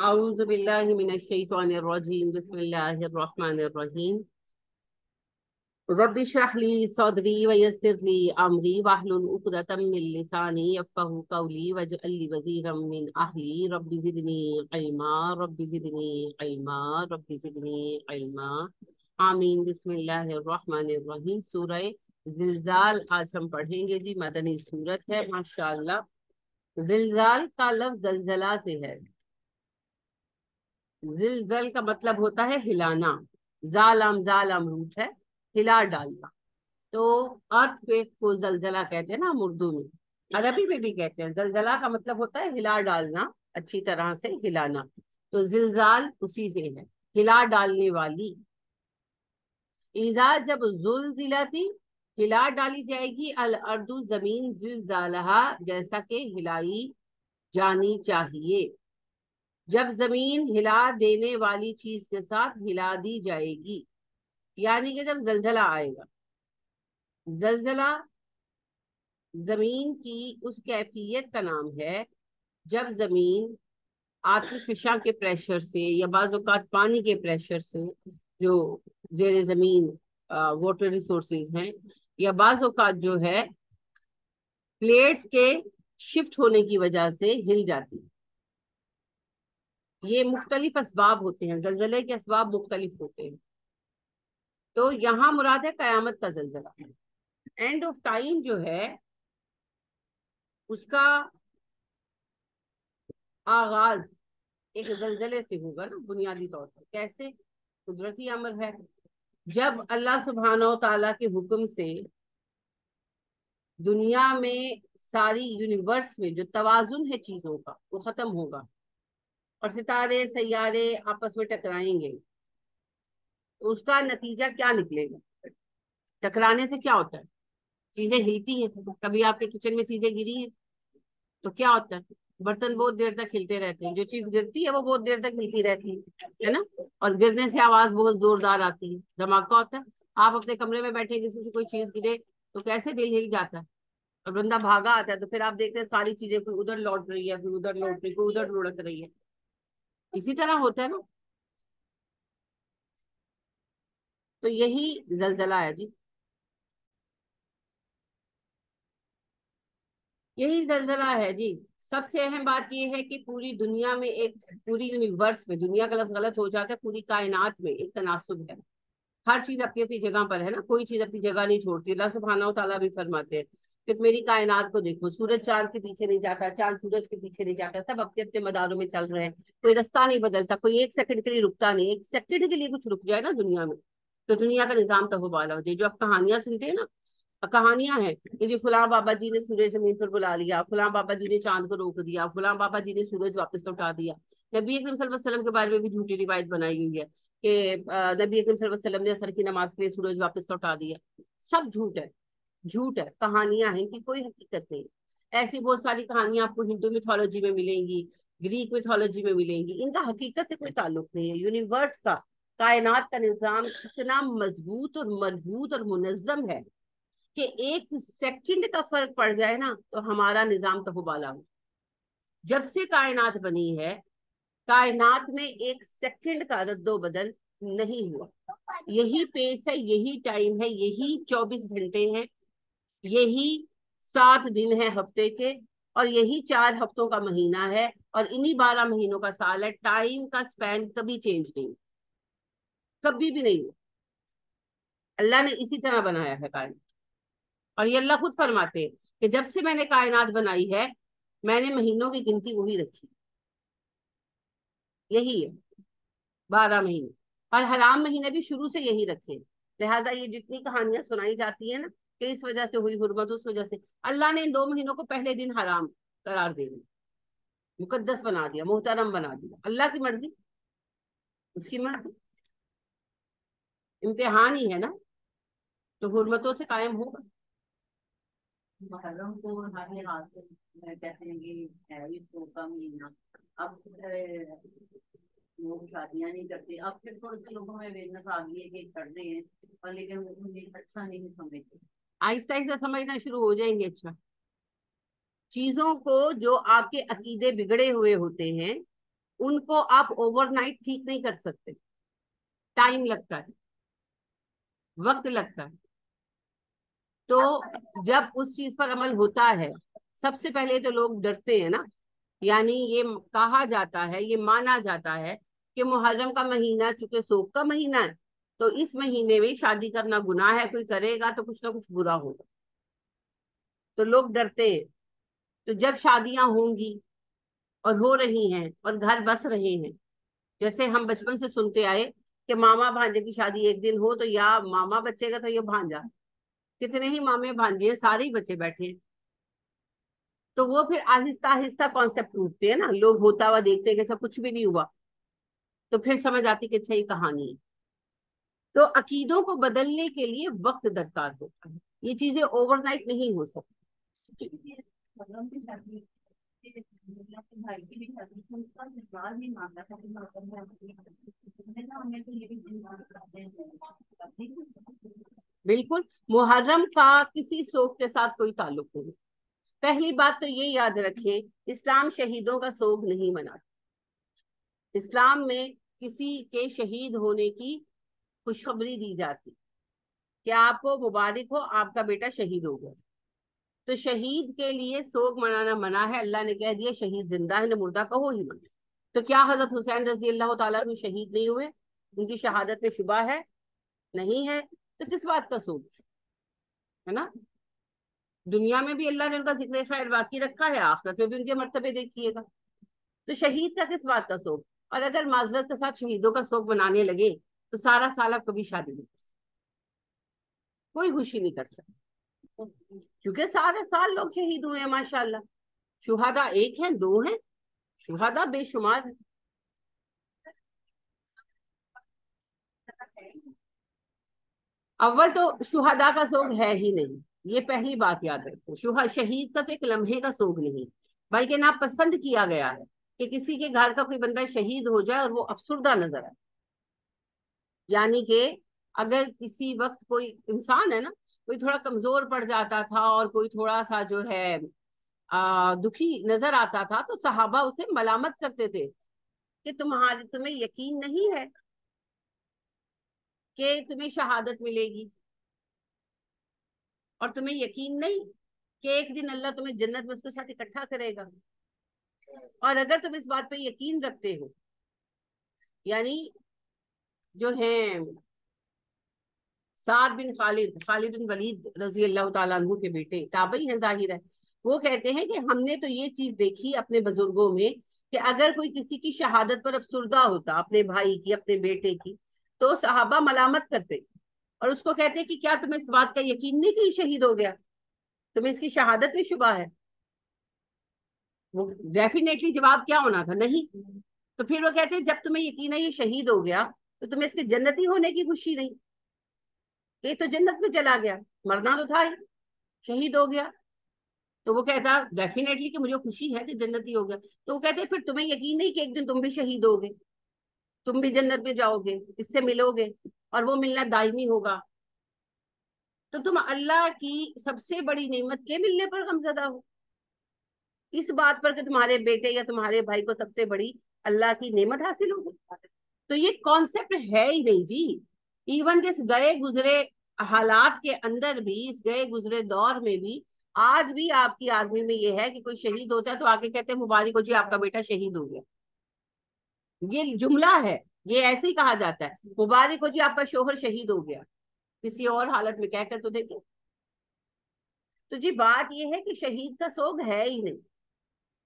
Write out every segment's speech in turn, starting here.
اعوذ باللہ من الشیطان الرجیم بسم اللہ الرحمن الرحیم رب اشرح لی صدری ویسر لی امری واحلل عقدۃ من لسانی یفقهوا قولی واجعل لی وزیرا من اہلی رب زدنی علما رب زدنی علما رب زدنی علما آمین۔ بسم اللہ الرحمن الرحیم۔ سورہ زلزال آج ہم پڑھیں گے جی، مدنی سورت ہے ماشاءاللہ۔ زلزال کا لفظ زلزلہ سے ہے۔ زلزل کا مطلب ہوتا ہے ہلانا، زالم روٹ ہے ہلا ڈالنا۔ تو ارتھ کویک کو زلزلہ کہتے ہیں نا ہم اردو میں، عربی میں بھی کہتے ہیں۔ زلزلہ کا مطلب ہوتا ہے ہلا ڈالنا، اچھی طرح سے ہلانا۔ تو زلزال اسی سے ہے، ہلا ڈالنے والی۔ ایزا جب زلزلتی ہلا ڈالی جائے گی، الارض زمین، زلزالہا جیسا کہ ہلائی جانی چاہیے۔ جب زمین ہلا دینے والی چیز کے ساتھ ہلا دی جائے گی، یعنی کہ جب زلزلہ آئے گا۔ زلزلہ زمین کی اس کیفیت کا نام ہے جب زمین آتش فشاں کے پریشر سے یا بعض اوقات پانی کے پریشر سے، جو زیر زمین واٹر ریسورسز ہیں، یا بعض اوقات جو ہے پلیٹس کے شفٹ ہونے کی وجہ سے ہل جاتی ہے۔ یہ مختلف اسباب ہوتے ہیں، زلزلے کے اسباب مختلف ہوتے ہیں۔ تو یہاں مراد ہے قیامت کا زلزلہ۔ اینڈ آف ٹائم جو ہے اس کا آغاز ایک زلزلے سے ہوگا نا، بنیادی طور پر۔ کیسے؟ قدرتی امر ہے۔ جب اللہ سبحانہ و تعالیٰ کے حکم سے دنیا میں ساری یونیورس میں جو توازن ہے چیزوں کا وہ ختم ہوگا اور ستارے سیارے آپس میں ٹکرائیں گے، تو اس کا نتیجہ کیا نکلے گا؟ ٹکرانے سے کیا ہوتا ہے؟ چیزیں ہلتی ہیں۔ کبھی آپ کے کچن میں چیزیں گری ہیں تو کیا ہوتا ہے؟ برتن بہت دیر تک ہلتے رہتے ہیں، جو چیز گرتی ہے وہ بہت دیر تک ہلتی رہتی ہے نا، اور گرنے سے آواز بہت زوردار آتی ہے، دھماکہ ہوتا ہے۔ آپ اپنے کمرے میں بیٹھے کسی سے کوئی چیز گرے تو کیسے دل ہل جاتا ہے، اور بندہ بھاگا آتا ہے تو پھر آپ دیکھتے ہیں ساری چیزیں کوئی ادھر لوٹ رہی ہے، کوئی ادھر لوٹ رہی، کوئی ادھر لڑک رہی ہے۔ اسی طرح ہوتا ہے نا۔ تو یہی زلزلہ ہے جی، یہی زلزلہ ہے جی۔ سب سے اہم بات یہ ہے کہ پوری دنیا میں پوری یونیورس میں، دنیا کا لفظ غلط ہو جاتا ہے، پوری کائنات میں ایک تناسب ہے۔ ہر چیز اپنی اپنی جگہ پر ہے نا، کوئی چیز اپنی جگہ نہیں چھوڑتی۔ اللہ سبحانہ و تعالیٰ بھی فرماتے ہیں کہ میری کائنات کو دیکھو، سورج چاند کے پیچھے نہیں جاتا، چاند سورج کے پیچھے نہیں جاتا، سب اپنے اپنے مداروں میں چل رہے ہیں، کوئی رستہ نہیں بدلتا، کوئی ایک سیکنڈ کے لیے رکتا نہیں۔ ایک سیکنڈ کے لیے کچھ رک جائے نا دنیا میں تو دنیا کا نظام تہوبالا ہو جائے۔ جو آپ کہانیاں سنتے ہیں نا، کہانیاں ہیں کہ جی فلاں بابا جی نے سورج زمین پر بلا لیا، فلاں بابا جی نے چاند کو روک دیا، فلاں بابا جی نے سورج واپس لوٹا دیا۔ نبی اکرم صلی اللہ علیہ وسلم کے بارے میں بھی جھوٹی روایت بنائی ہوئی ہے کہ نبی اکرم صلی اللہ علیہ وسلم نے عصر کی نماز کے لیے سورج واپس لوٹا دیا۔ سب جھوٹ ہے، جھوٹ ہے، کہانیاں ہیں کہ کوئی حقیقت نہیں۔ ایسی بہت ساری کہانیاں آپ کو ہندو میتھولوجی میں ملیں گی، گریک میتھولوجی میں ملیں گی، ان کا حقیقت سے کوئی تعلق نہیں ہے۔ یونیورس کا، کائنات کا نظام اتنا مضبوط اور مربوط اور منظم ہے کہ ایک سیکنڈ کا فرق پڑ جائے نا تو ہمارا نظام تہوبالا ہو۔ جب سے کائنات بنی ہے، کائنات میں ایک سیکنڈ کا رد و بدل نہیں ہوا۔ یہی پیس ہے، یہی ٹائم ہے، یہی 24 گھنٹے ہیں، یہی 7 دن ہے ہفتے کے، اور یہی 4 ہفتوں کا مہینہ ہے، اور انہی 12 مہینوں کا سال ہے۔ ٹائم کا سپین کبھی چینج نہیں، کبھی بھی نہیں۔ اللہ نے اسی طرح بنایا ہے کائنات، اور یہ اللہ خود فرماتے ہیں کہ جب سے میں نے کائنات بنائی ہے، میں نے مہینوں کی گنتی وہی رکھی، یہی ہے 12 مہینے، اور حرام مہینے بھی شروع سے یہی رکھے۔ لہٰذا یہ جتنی کہانیاں سنائی جاتی ہیں نا کہ اس وجہ سے ہوئی حرمت، اس وجہ سے اللہ نے ان 2 مہینوں کو پہلے دن حرام قرار دے دیا، مقدس بنا دیا، محترم بنا دیا۔ اللہ کی مرضی، اس کی مرضی، امتحان ہی ہے نا، تو حرمتوں سے قائم ہوگا۔ محرم کو ہر لحاظ سے کہتے ہیں کہ ہے اس کو کم مہینہ، اب لوگ شادیاں نہیں کرتے، اب پھر تھوڑے سے لوگوں میں اویئرنیس آ گئی ہے کہ کر رہے ہیں، اور لیکن انہیں اچھا نہیں سمجھتے۔ آہستہ آہستہ سمجھنا شروع ہو جائیں گے۔ اچھا، چیزوں کو جو آپ کے عقیدے بگڑے ہوئے ہوتے ہیں ان کو آپ اوور نائٹ ٹھیک نہیں کر سکتے، ٹائم لگتا ہے، وقت لگتا ہے. تو جب اس چیز پر عمل ہوتا ہے، سب سے پہلے تو لوگ ڈرتے ہیں نا. یعنی یہ کہا جاتا ہے، یہ مانا جاتا ہے کہ محرم کا مہینہ چونکہ سوگ کا مہینہ ہے، تو اس مہینے میں شادی کرنا گناہ ہے، کوئی کرے گا تو کچھ نہ کچھ برا ہوگا، تو لوگ ڈرتے ہیں. تو جب شادیاں ہوں گی اور ہو رہی ہیں اور گھر بس رہے ہیں، جیسے ہم بچپن سے سنتے آئے کہ ماما بھانجے کی شادی ایک دن ہو تو یا ماما بچے گا تو یہ بھانجا، کتنے ہی مامے بھانجے ہیں، سارے ہی بچے بیٹھے ہیں. تو وہ پھر آہستہ آہستہ کانسیپٹ ٹوٹتے ہیں نا، لوگ ہوتا ہوا دیکھتے ہیں کہ ایسا کچھ بھی نہیں ہوا، تو پھر سمجھ آتی کہ اچھا یہ کہانی ہے. تو عقیدوں کو بدلنے کے لیے وقت درکار ہوتا ہے، یہ چیزیں اوور نائٹ نہیں ہو سکتی. محرم کی شادی بھائی کی بھی شادی تھی، اس کا سسرال بھی مانگا تھا کہ محرم میں نا ہمیں تو یہ بھی دن کرتے ہیں. بالکل، محرم کا کسی سوگ کے ساتھ کوئی تعلق نہیں. پہلی بات تو یہ یاد رکھیں، اسلام شہیدوں کا سوگ نہیں مناتا. اسلام میں کسی کے شہید ہونے کی خوشخبری دی جاتی کہ آپ کو مبارک ہو، آپ کا بیٹا شہید ہو گیا. تو شہید کے لیے سوگ منانا منع ہے. اللہ نے کہہ دیا شہید زندہ ہے، نہ مردہ کہو ہی مت. تو کیا حضرت حسین رضی اللہ تعالیٰ عنہ شہید نہیں ہوئے؟ ان کی شہادت میں شبہ ہے؟ نہیں ہے. تو کس بات کا سوگ ہے نا. دنیا میں بھی اللہ نے ان کا ذکر خیر باقی رکھا ہے، آخرت میں بھی ان کے مرتبے دیکھیے گا. تو شہید کا کس بات کا سوگ؟ اور اگر معذرت کے ساتھ شہیدوں کا سوگ بنانے لگے تو سارا سال آپ کبھی شادی نہیں کر سکتے، کوئی خوشی نہیں کر سکتے، کیونکہ سارے سال لوگ شہید ہوئے ہیں ماشاءاللہ. شہداء ایک ہیں، دو ہیں، شہداء بے شمار ہیں. اول تو شہداء کا سوگ ہے ہی نہیں، یہ پہلی بات یاد رکھو. شہید کا تو ایک لمحے کا سوگ نہیں، بلکہ ناپسند کیا گیا ہے کہ کسی کے گھر کا کوئی بندہ شہید ہو جائے اور وہ افسردہ نظر آئے. یعنی کہ اگر کسی وقت کوئی انسان ہے نا، کوئی تھوڑا کمزور پڑ جاتا تھا اور کوئی تھوڑا سا جو ہے دکھی نظر آتا تھا، تو صحابہ اسے ملامت کرتے تھے کہ تمہیں یقین نہیں ہے کہ تمہیں شہادت ملے گی، اور تمہیں یقین نہیں کہ ایک دن اللہ تمہیں جنت میں اس کے ساتھ اکٹھا کرے گا. اور اگر تم اس بات پہ یقین رکھتے ہو، یعنی جو ہیں سعد بن خالد بن ولید رضی اللہ تعالیٰ عنہ کے بیٹے، تابعی ہیں ظاہر ہے، وہ کہتے ہیں کہ ہم نے تو یہ چیز دیکھی اپنے بزرگوں میں کہ اگر کوئی کسی کی شہادت پر افسردہ ہوتا، اپنے بھائی کی، اپنے بیٹے کی، تو صحابہ ملامت کرتے اور اس کو کہتے کہ کیا تمہیں اس بات کا یقین نہیں کہ یہ شہید ہو گیا، تمہیں اس کی شہادت میں شبہ ہے؟ وہ ڈیفینیٹلی جواب کیا ہونا تھا؟ نہیں. تو پھر وہ کہتے ہیں جب تمہیں یقین ہے یہ شہید ہو گیا تو تمہیں اس کے جنتی ہونے کی خوشی نہیں؟ یہ تو جنت میں چلا گیا، مرنا تو تھا ہی، شہید ہو گیا. تو وہ کہتا ڈیفینیٹلی کہ مجھے خوشی ہے کہ جنتی ہو گیا. تو وہ کہتے پھر تمہیں یقین نہیں کہ ایک دن تم بھی شہید ہوگے، تم بھی جنت میں جاؤ گے، اس سے ملو گے، اور وہ ملنا دائمی ہوگا. تو تم اللہ کی سب سے بڑی نعمت کے ملنے پر غمزدہ ہو، اس بات پر کہ تمہارے بیٹے یا تمہارے بھائی کو سب سے بڑی اللہ کی نعمت حاصل ہوگی. تو یہ کانسیپٹ ہے ہی نہیں جی. ایون کہ اس گئے گزرے حالات کے اندر بھی، اس گئے گزرے دور میں بھی، آج بھی آپ کی آدمی میں یہ ہے کہ کوئی شہید ہوتا ہے تو آگے کہتے ہیں مبارک ہو جی آپ کا بیٹا شہید ہو گیا. یہ جملہ ہے، یہ ایسے ہی کہا جاتا ہے، مبارک ہو جی آپ کا شوہر شہید ہو گیا، کسی اور حالت میں کہہ کر تو دیکھیں. تو جی بات یہ ہے کہ شہید کا سوگ ہے ہی نہیں،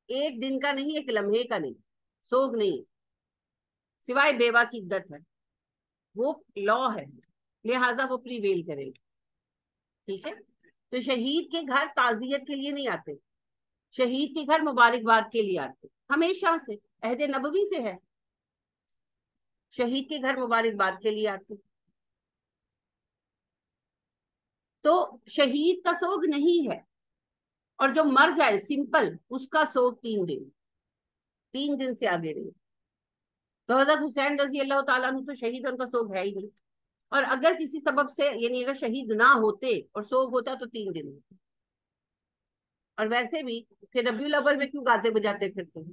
ایک دن کا نہیں، ایک لمحے کا نہیں، سوگ نہیں، سوائے بیوہ کی عدت ہے، وہ لا ہے، لہذا وہ پریویل کرے گی. ٹھیک ہے. تو شہید کے گھر تعزیت کے لیے نہیں آتے، شہید کے گھر مبارکباد کے لیے آتے، ہمیشہ سے عہد نبوی سے ہے، شہید کے گھر مبارکباد کے لیے آتے. تو شہید کا سوگ نہیں ہے. اور جو مر جائے سمپل، اس کا سوگ 3 دن سے آگے نہیں. تو حضرت حسین رضی اللہ تعالیٰ عنہ تو شہید، ان کا سوگ ہے ہی نہیں. اور اگر کسی سبب سے، یعنی اگر شہید نہ ہوتے اور سوگ ہوتا تو 3 دن ہوتے. اور ویسے بھی پھر ربیع الاول میں کیوں گاتے بجاتے پھرتے ہیں؟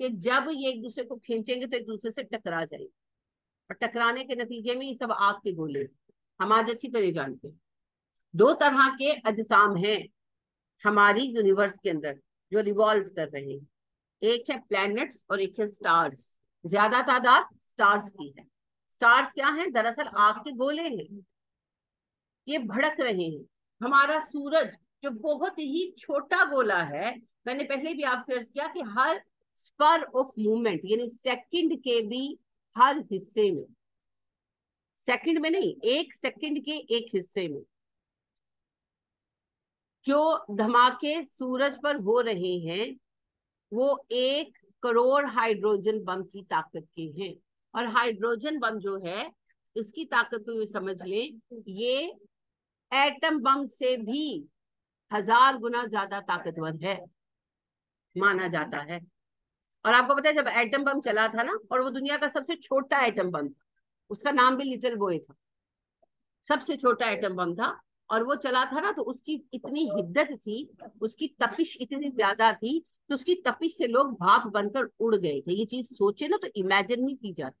کہ جب یہ ایک دوسرے کو کھینچیں گے تو ایک دوسرے سے ٹکرا جائیں گے، اور ٹکرانے کے نتیجے میں یہ سب آگ کے گولے ہیں۔ ہم آج اچھی طرح جانتے ہیں دو طرح کے اجسام ہیں ہماری یونیورس کے اندر جو ریوالو کر رہے ہیں، ایک ہے پلانٹس اور ایک ہے سٹارز۔ زیادہ تعداد سٹارز کی ہے۔ سٹارز کیا ہیں؟ دراصل آگ کے گولے ہیں، یہ بھڑک رہے ہیں۔ ہمارا سورج جو بہت ہی چھوٹا گولا ہے، میں نے پہلے بھی آپ سے عرض کیا کہ ہر اسپر آف موومنٹ یعنی سیکنڈ کے بھی ہر حصے میں، سیکنڈ میں نہیں، ایک سیکنڈ کے ایک حصے میں جو دھماکے سورج پر ہو رہے ہیں وہ 1 کروڑ ہائیڈروجن بم کی طاقت کے ہیں۔ اور ہائیڈروجن بم جو ہے اس کی طاقت کو یہ سمجھ لیں، یہ ایٹم بم سے بھی 1000 گنا زیادہ طاقتور ہے مانا جاتا ہے۔ اور آپ کو پتا ہے جب ایٹم بم چلا تھا نا، اور وہ دنیا کا سب سے چھوٹا ایٹم بم تھا، اس کا نام بھی لٹل بوئے تھا، سب سے چھوٹا ایٹم بم تھا، اور وہ چلا تھا نا تو اس کی اتنی حدت تھی، اس کی تپش اتنی زیادہ تھی تو اس کی تپش سے لوگ بھاپ بن کر اڑ گئے تھے۔ یہ چیز سوچے نا تو امیجن نہیں کی جاتی،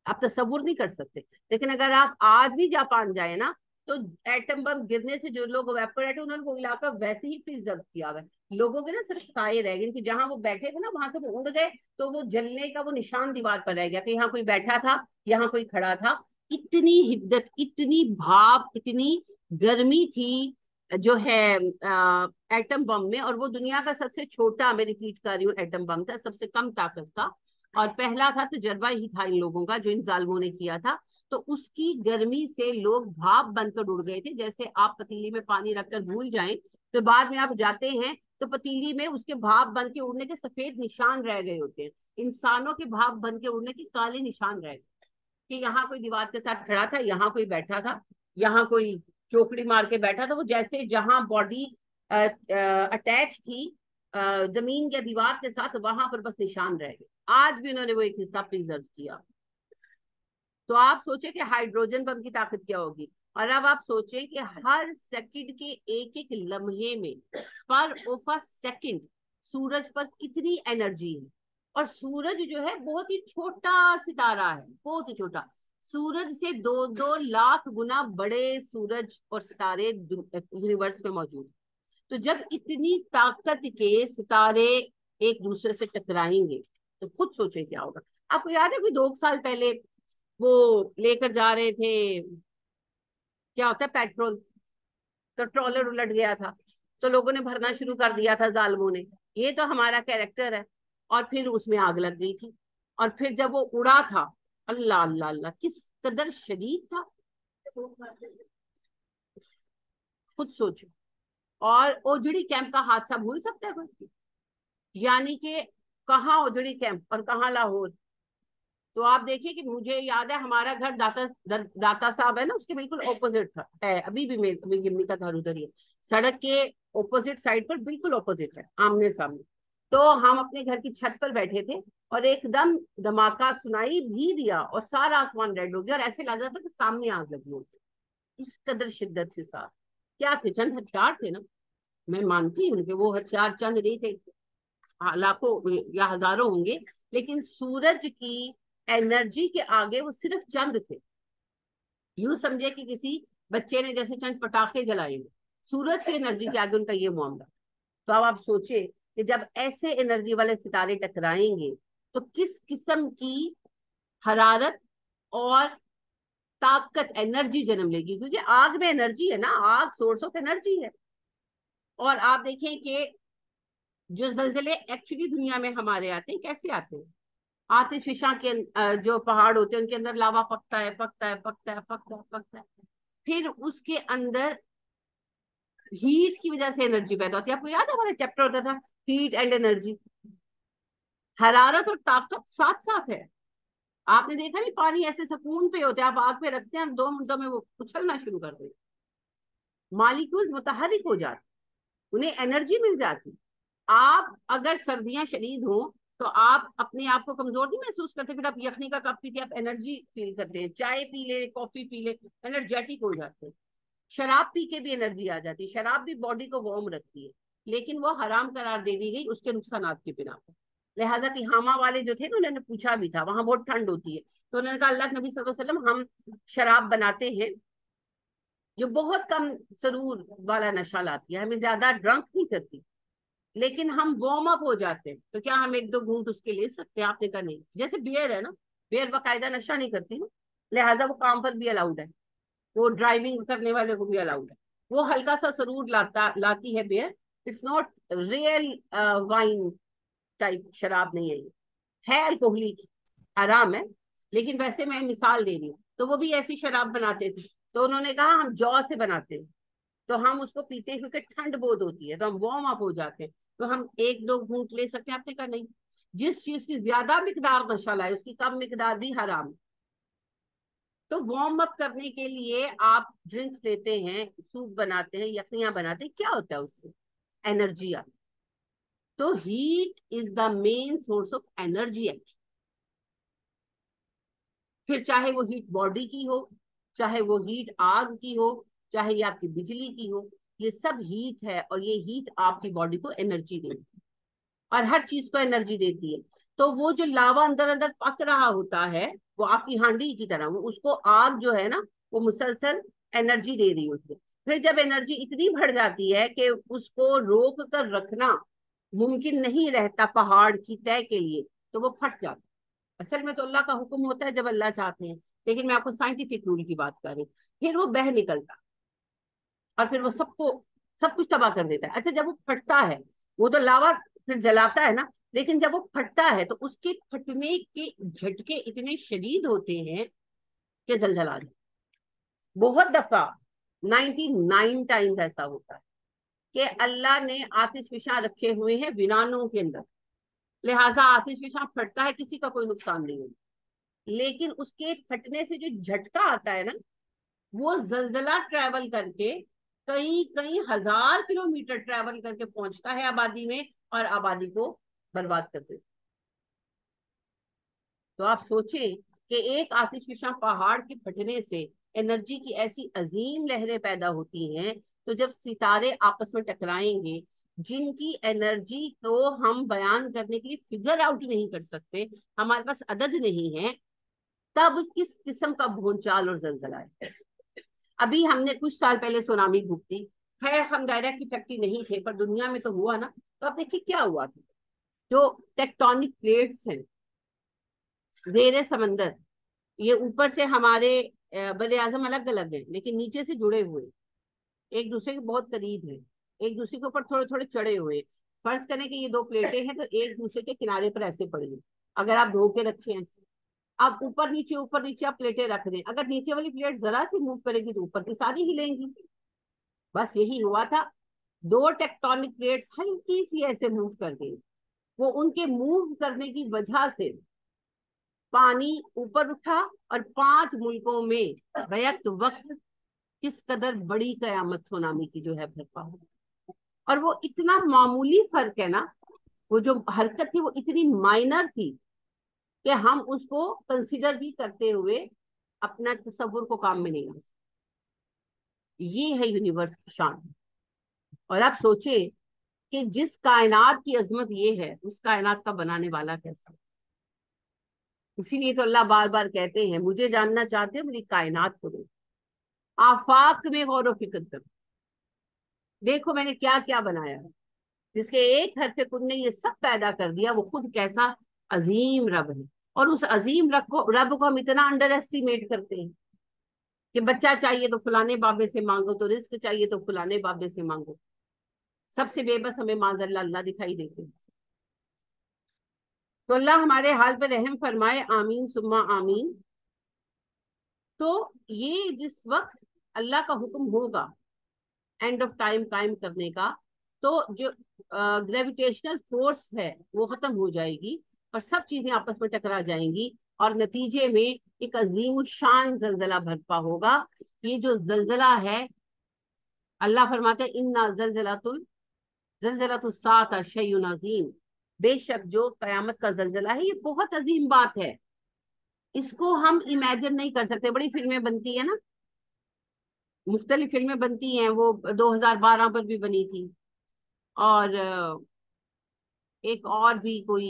آپ تصور نہیں کر سکتے۔ لیکن اگر آپ آج بھی جاپان جائیں نا تو ایٹم بم گرنے سے جو لوگ ویپوریٹ ہوئے انہوں نے علاقہ ویسے ہی پریزرو کیا ہوا ہے، لوگوں کے نا صرف سائے رہ گئے کہ جہاں وہ بیٹھے تھے نا وہاں سے وہ اڑ گئے تو وہ جلنے کا وہ نشان دیوار پر رہ گیا کہ یہاں کوئی بیٹھا تھا، یہاں کوئی کھڑا تھا۔ اتنی حدت، اتنی بھاپ، اتنی گرمی تھی جو ہے ایٹم بم میں، اور وہ دنیا کا سب سے چھوٹا، میں ریپیٹ کر رہی ہوں، ایٹم بم تھا، سب سے کم طاقت کا، اور پہلا تھا تجربہ ہی تھا ان لوگوں کا جو ان ظالموں نے کیا تھا۔ تو اس کی گرمی سے لوگ بھاپ بن کر اڑ گئے تھے، جیسے آپ پتیلی میں پانی رکھ کر بھول جائیں تو بعد میں آپ جاتے ہیں تو پتیلی میں اس کے بھاپ بن کے اڑنے کے سفید نشان رہ گئے ہوتے ہیں، انسانوں کے بھاپ بن کے اڑنے کے کالے نشان رہ گئے کہ یہاں کوئی دیوار کے ساتھ کھڑا تھا، یہاں کوئی بیٹھا تھا، یہاں کوئی چوکڑی مار کے بیٹھا تھا، وہ جیسے جہاں باڈی اٹیچ تھی زمین یا دیوار کے ساتھ وہاں پر بس نشان رہ گئے۔ آج بھی انہوں نے وہ ایک حصہ پریزرو کیا۔ تو آپ سوچیں کہ ہائیڈروجن بم کی طاقت کیا ہوگی، اور اب آپ سوچیں کہ ہر سیکنڈ کے ایک ایک لمحے میں پر آف اے سیکنڈ سورج پر کتنی انرجی ہے۔ اور سورج جو ہے بہت ہی چھوٹا ستارہ ہے، بہت ہی چھوٹا، سورج سے 2 لاکھ گنا بڑے سورج اور ستارے یونیورس میں موجود ہیں۔ تو جب اتنی طاقت کے ستارے ایک دوسرے سے ٹکرائیں گے تو خود سوچیں کیا ہوگا۔ آپ کو یاد ہے کوئی 2 سال پہلے وہ لے کر جا رہے تھے، کیا ہوتا ہے، پیٹرول، تو ٹرالر الٹ گیا تھا تو لوگوں نے بھرنا شروع کر دیا تھا ظالموں نے، یہ تو ہمارا کیریکٹر ہے، اور پھر اس میں آگ لگ گئی تھی، اور پھر جب وہ اڑا تھا، اللہ اللہ اللہ کس قدر شدید تھا، خود سوچو۔ اور اوجڑی کیمپ کا حادثہ بھول سکتا ہے کوئی؟ یعنی کہ کہاں اوجڑی کیمپ اور کہاں لاہور۔ تو آپ دیکھیے کہ مجھے یاد ہے ہمارا گھر داتا صاحب ہے نا، اس کے بالکل اپوزٹ تھا، ہے ابھی بھی میری امی کا گھر ادھر ہی ہے، سڑک کے اپوزٹ سائڈ پر بالکل اپوزٹ ہے، آمنے سامنے۔ تو ہم اپنے گھر کی چھت پر بیٹھے تھے اور ایک دم دھماکہ سنائی بھی دیا اور سارا آسمان ریڈ ہو گیا، اور ایسے لگ رہا تھا کہ سامنے آگ لگی ہوگی، اس قدر شدت کے ساتھ۔ کیا تھے؟ چند ہتھیار تھے نا، میں مانتی ہوں کہ وہ ہتھیار چند نہیں تھے، لاکھوں یا ہزاروں ہوں گے، لیکن سورج کی انرجی کے آگے وہ صرف چند تھے۔ یوں سمجھے کہ کسی بچے نے جیسے چند پٹاخے جلائے، سورج کی انرجی کے آگے ان کا یہ معاملہ۔ تو اب آپ سوچے کہ جب ایسے انرجی والے ستارے ٹکرائیں گے تو کس قسم کی حرارت اور طاقت، انرجی جنم لے گی، کیونکہ آگ میں انرجی ہے نا، آگ سورس آف انرجی ہے۔ اور آپ دیکھیں کہ جو زلزلے ایکچولی دنیا میں ہمارے آتے ہیں کیسے آتے ہیں؟ آتش فشاں کے جو پہاڑ ہوتے ہیں ان کے اندر لاوا پکتا ہے، پکتا ہے، پکتا ہے، پکتا ہے، پکتا ہے، پھر اس کے اندر ہیٹ کی وجہ سے انرجی پیدا ہوتی ہے۔ آپ کو یاد ہے ہمارا چیپٹر ہوتا تھا ہیٹ اینڈ انرجی، حرارت اور طاقت ساتھ ساتھ ہے۔ آپ نے دیکھا نہیں پانی ایسے سکون پہ ہوتا ہے، آپ آگ پہ رکھتے ہیں 2 منٹوں میں وہ اچھلنا شروع کر دیں، مالیکولز متحرک ہو جاتے، انہیں انرجی مل جاتی۔ آپ اگر سردیاں شدید ہوں تو آپ اپنے آپ کو کمزور نہیں محسوس کرتے، پھر آپ یخنی کا کپ پیتے آپ انرجی فیل کرتے ہیں، چائے پی لے، کافی پی لے، انرجیٹک ہو جاتے ہیں۔ شراب پی کے بھی انرجی آ جاتی ہے، شراب بھی باڈی کو وارم رکھتی ہے، لیکن وہ حرام قرار دے دی گئی اس کے نقصانات کی بنا پر۔ لہٰذا تہامہ والے جو تھے نا انہوں نے پوچھا بھی تھا، وہاں بہت ٹھنڈ ہوتی ہے، تو انہوں نے کہا اللہ کے نبی صلی اللہ علیہ وسلم ہم شراب بناتے ہیں جو بہت کم سرور والا نشہ لاتی ہے، ہمیں زیادہ ڈرنک نہیں کرتی، لیکن ہم وارم اپ ہو جاتے ہیں، تو کیا ہم ایک دو گھونٹ اس کے لے سکتے ہیں؟ آپ نے کہا نہیں، جیسے بیئر ہے نا، بیئر باقاعدہ نشہ نہیں کرتی نا، لہٰذا وہ کام پر بھی الاؤڈ ہے، وہ ڈرائیونگ کرنے والے کو بھی الاؤڈ ہے، وہ ہلکا سا سرور لاتی ہے beer, it's not real wine type شراب نہیں ہے، یہ ہے الکوہلک، حرام ہے، لیکن ویسے میں مثال دے رہی ہوں، تو وہ بھی ایسی شراب بناتے تھے، تو انہوں نے کہا ہم جو سے بناتے ہیں، تو ہم اس کو پیتے ہیں کیونکہ ٹھنڈ بہت ہوتی ہے، تو ہم وارم اپ ہو جاتے ہیں، تو ہم ایک دو گھونٹ لے سکتے ہیں؟ آپ نے کہا نہیں، جس چیز کی زیادہ مقدار نشہ لائے اس کی کم مقدار بھی حرام۔ تو وارم اپ کرنے کے لیے آپ ڈرنکس لیتے ہیں، سوپ بناتے ہیں، یخنیاں بناتے ہیں، کیا ہوتا ہے اس سے؟ انرجی آتی، تو heat is the main source of energy actually, پھر چاہے وہ ہیٹ باڈی کی ہو، چاہے وہ ہیٹ آگ کی ہو، چاہے یہ آپ کی بجلی کی ہو، یہ سب ہیٹ ہے، اور یہ ہیٹ آپ کی باڈی کو انرجی دیتی ہے، اور ہر چیز کو انرجی دیتی ہے۔ تو وہ جو لاوا اندر اندر پک رہا ہوتا ہے، وہ آپ کی ہانڈی کی طرح، وہ اس کو آگ جو ہے نا وہ مسلسل انرجی دے رہی ہوتی ہے، پھر جب انرجی اتنی بڑھ جاتی ہے کہ اس کو روک کر رکھنا ممکن نہیں رہتا پہاڑ کی طے کے لیے، تو وہ پھٹ جاتا ہے۔ اصل میں تو اللہ کا حکم ہوتا ہے جب اللہ چاہتے ہیں، لیکن میں آپ کو سائنٹیفک رول کی بات کر رہی ہوں، پھر وہ بہہ نکلتا اور پھر وہ سب کچھ تباہ کر دیتا ہے۔ اچھا جب وہ پھٹتا ہے، وہ تو لاوا پھر جلاتا ہے نا، لیکن جب وہ پھٹتا ہے تو اس کے پھٹنے کے جھٹکے اتنے شدید ہوتے ہیں کہ زلزلہ آ جاتا ہے۔ بہت دفعہ 99 ٹائمز ایسا ہوتا ہے کہ اللہ نے آتش فشاں رکھے ہوئے ہیں ویرانوں کے اندر، لہٰذا آتش فشاں پھٹتا ہے، کسی کا کوئی نقصان نہیں ہوتا، لیکن اس کے پھٹنے سے جو جھٹکا آتا ہے نا، وہ زلزلہ ٹریول کر کے کئی کئی ہزار کلومیٹر ٹریول کر کے پہنچتا ہے آبادی میں، اور آبادی کو برباد کر دیتا۔ تو آپ سوچیں کہ ایک آتش فشاں پہاڑ کے پھٹنے سے انرجی کی ایسی عظیم لہریں پیدا ہوتی ہیں، تو جب ستارے آپس میں ٹکرائیں گے جن کی انرجی کو ہم بیان کرنے کے لیے فگر آؤٹ نہیں کر سکتے، ہمارے پاس عدد نہیں ہے، تب کس قسم کا بھونچال اور زلزلہ ہے۔ ابھی ہم نے کچھ سال پہلے سونامی بھوکتی، خیر ہم ڈائریکٹ افیکٹو نہیں تھے، پر دنیا میں تو ہوا نا، تو آپ دیکھیے کیا ہوا تھا۔ جو ٹیکٹونک پلیٹس ہیں زیر سمندر، یہ اوپر سے ہمارے بر اعظم الگ الگ ہیں، لیکن نیچے سے جڑے ہوئے، ایک دوسرے کے بہت قریب ہیں، ایک دوسرے کے اوپر تھوڑے تھوڑے چڑھے ہوئے۔ فرض کریں کہ یہ دو پلیٹیں ہیں تو ایک دوسرے کے کنارے پر ایسے پڑی ہیں، اگر آپ دھو کے رکھیں ایسے، آپ اوپر نیچے آپ پلیٹیں رکھ دیں، اگر نیچے والی پلیٹ ذرا سی موو کرے گی تو اوپر کی ساری ہلیں گی۔ بس یہی ہوا تھا، دو ٹیکٹونک پلیٹس ہلکی سی ایسے موو کر گئی، وہ ان کے موو کرنے کی وجہ سے پانی اوپر اٹھا، اور 5 ملکوں میں بیک وقت کس قدر بڑی قیامت سونامی کی جو ہے برپا ہو۔ اور وہ اتنا معمولی فرق ہے نا، وہ جو حرکت تھی وہ اتنی مائنر تھی کہ ہم اس کو کنسیڈر بھی کرتے ہوئے اپنا تصور کو کام میں نہیں لا سکتے۔ یہ ہے یونیورس کی شان۔ اور آپ سوچیں کہ جس کائنات کی عظمت یہ ہے، اس کائنات کا بنانے والا کیسا؟ اسی لیے تو اللہ بار بار کہتے ہیں مجھے جاننا چاہتے ہیں میری کائنات کو دو، آفاق میں غور و فکر کرو، دیکھو میں نے کیا کیا بنایا ہے، جس کے ایک حرف کن نے یہ سب پیدا کر دیا، وہ خود کیسا عظیم رب ہے۔ اور اس عظیم رب کو ہم اتنا انڈر ایسٹیمیٹ کرتے ہیں کہ بچہ چاہیے تو فلانے بابے سے مانگو، تو رزق چاہیے تو فلانے بابے سے مانگو، سب سے بے بس ہمیں معاذ اللہ دکھائی دیتے ہیں۔ تو اللہ ہمارے حال پہ رحم فرمائے، آمین ثم آمین۔ تو یہ جس وقت اللہ کا حکم ہوگا اینڈ آف ٹائم قائم کرنے کا، تو جو گریویٹیشنل فورس ہے وہ ختم ہو جائے گی، اور سب چیزیں آپس میں ٹکرا جائیں گی، اور نتیجے میں ایک عظیم الشان زلزلہ برپا ہوگا۔ یہ جو زلزلہ ہے، اللہ فرماتے ہیں اِنَّا زلزلۃ الساعۃ شیء عظیم، بے شک جو قیامت کا زلزلہ ہے یہ بہت عظیم بات ہے، اس کو ہم امیجن نہیں کر سکتے۔ بڑی فلمیں بنتی ہیں نا، مختلف فلمیں بنتی ہیں، وہ 2012 پر بھی بنی تھی، اور ایک اور بھی کوئی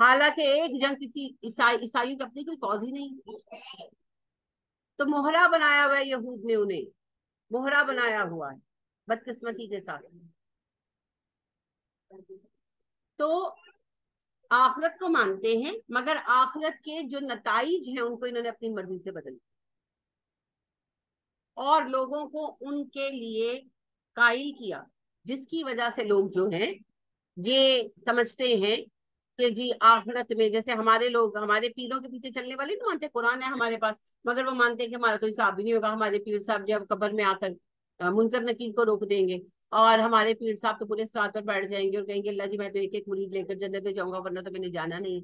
حالانکہ ایک جنگ کسی عیسائیوں کی اپنی کوئی کاز ہی نہیں. تو موہرا بنایا ہوا ہے یہود نے انہیں، موہرا بنایا ہوا ہے بدقسمتی کے ساتھ. تو آخرت کو مانتے ہیں مگر آخرت کے جو نتائج ہیں ان کو انہوں نے اپنی مرضی سے بدل دیا اور لوگوں کو ان کے لیے قائل کیا، جس کی وجہ سے لوگ جو ہیں یہ سمجھتے ہیں کہ جی آخرت میں، جیسے ہمارے لوگ ہمارے پیروں کے پیچھے چلنے والے نہیں مانتے، قرآن ہے ہمارے پاس مگر وہ مانتے ہیں کہ ہمارا تو حساب بھی نہیں ہوگا، ہمارے پیر صاحب جب قبر میں آ کر منکر نکیر کو روک دیں گے اور ہمارے پیر صاحب تو پورے ساتھ پر بیٹھ جائیں گے اور کہیں گے اللہ جی میں تو ایک ایک مرید لے کر جنت میں جاؤں گا ورنہ تو میں نے جانا نہیں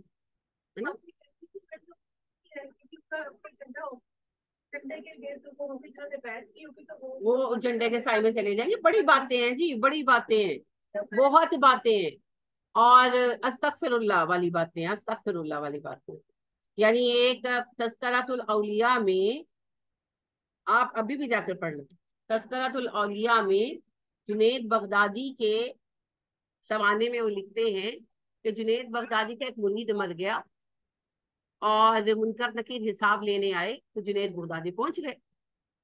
ہے نا. وہ جھنڈے کے سائے میں چلے جائیں گے. بڑی باتیں ہیں جی، بڑی باتیں ہیں، بہت باتیں ہیں. اور استغفر اللہ والی باتیں، استغفر اللہ والی باتیں. یعنی ایک تذکرۃ الاولیاء میں آپ ابھی بھی جا کر پڑھ لیں، تذکرۃ الاولیاء میں جنید بغدادی کے زمانے میں وہ لکھتے ہیں کہ جنید بغدادی کا ایک مرید مر گیا اور منکر نکیر حساب لینے آئے تو جنید بغدادی پہنچ گئے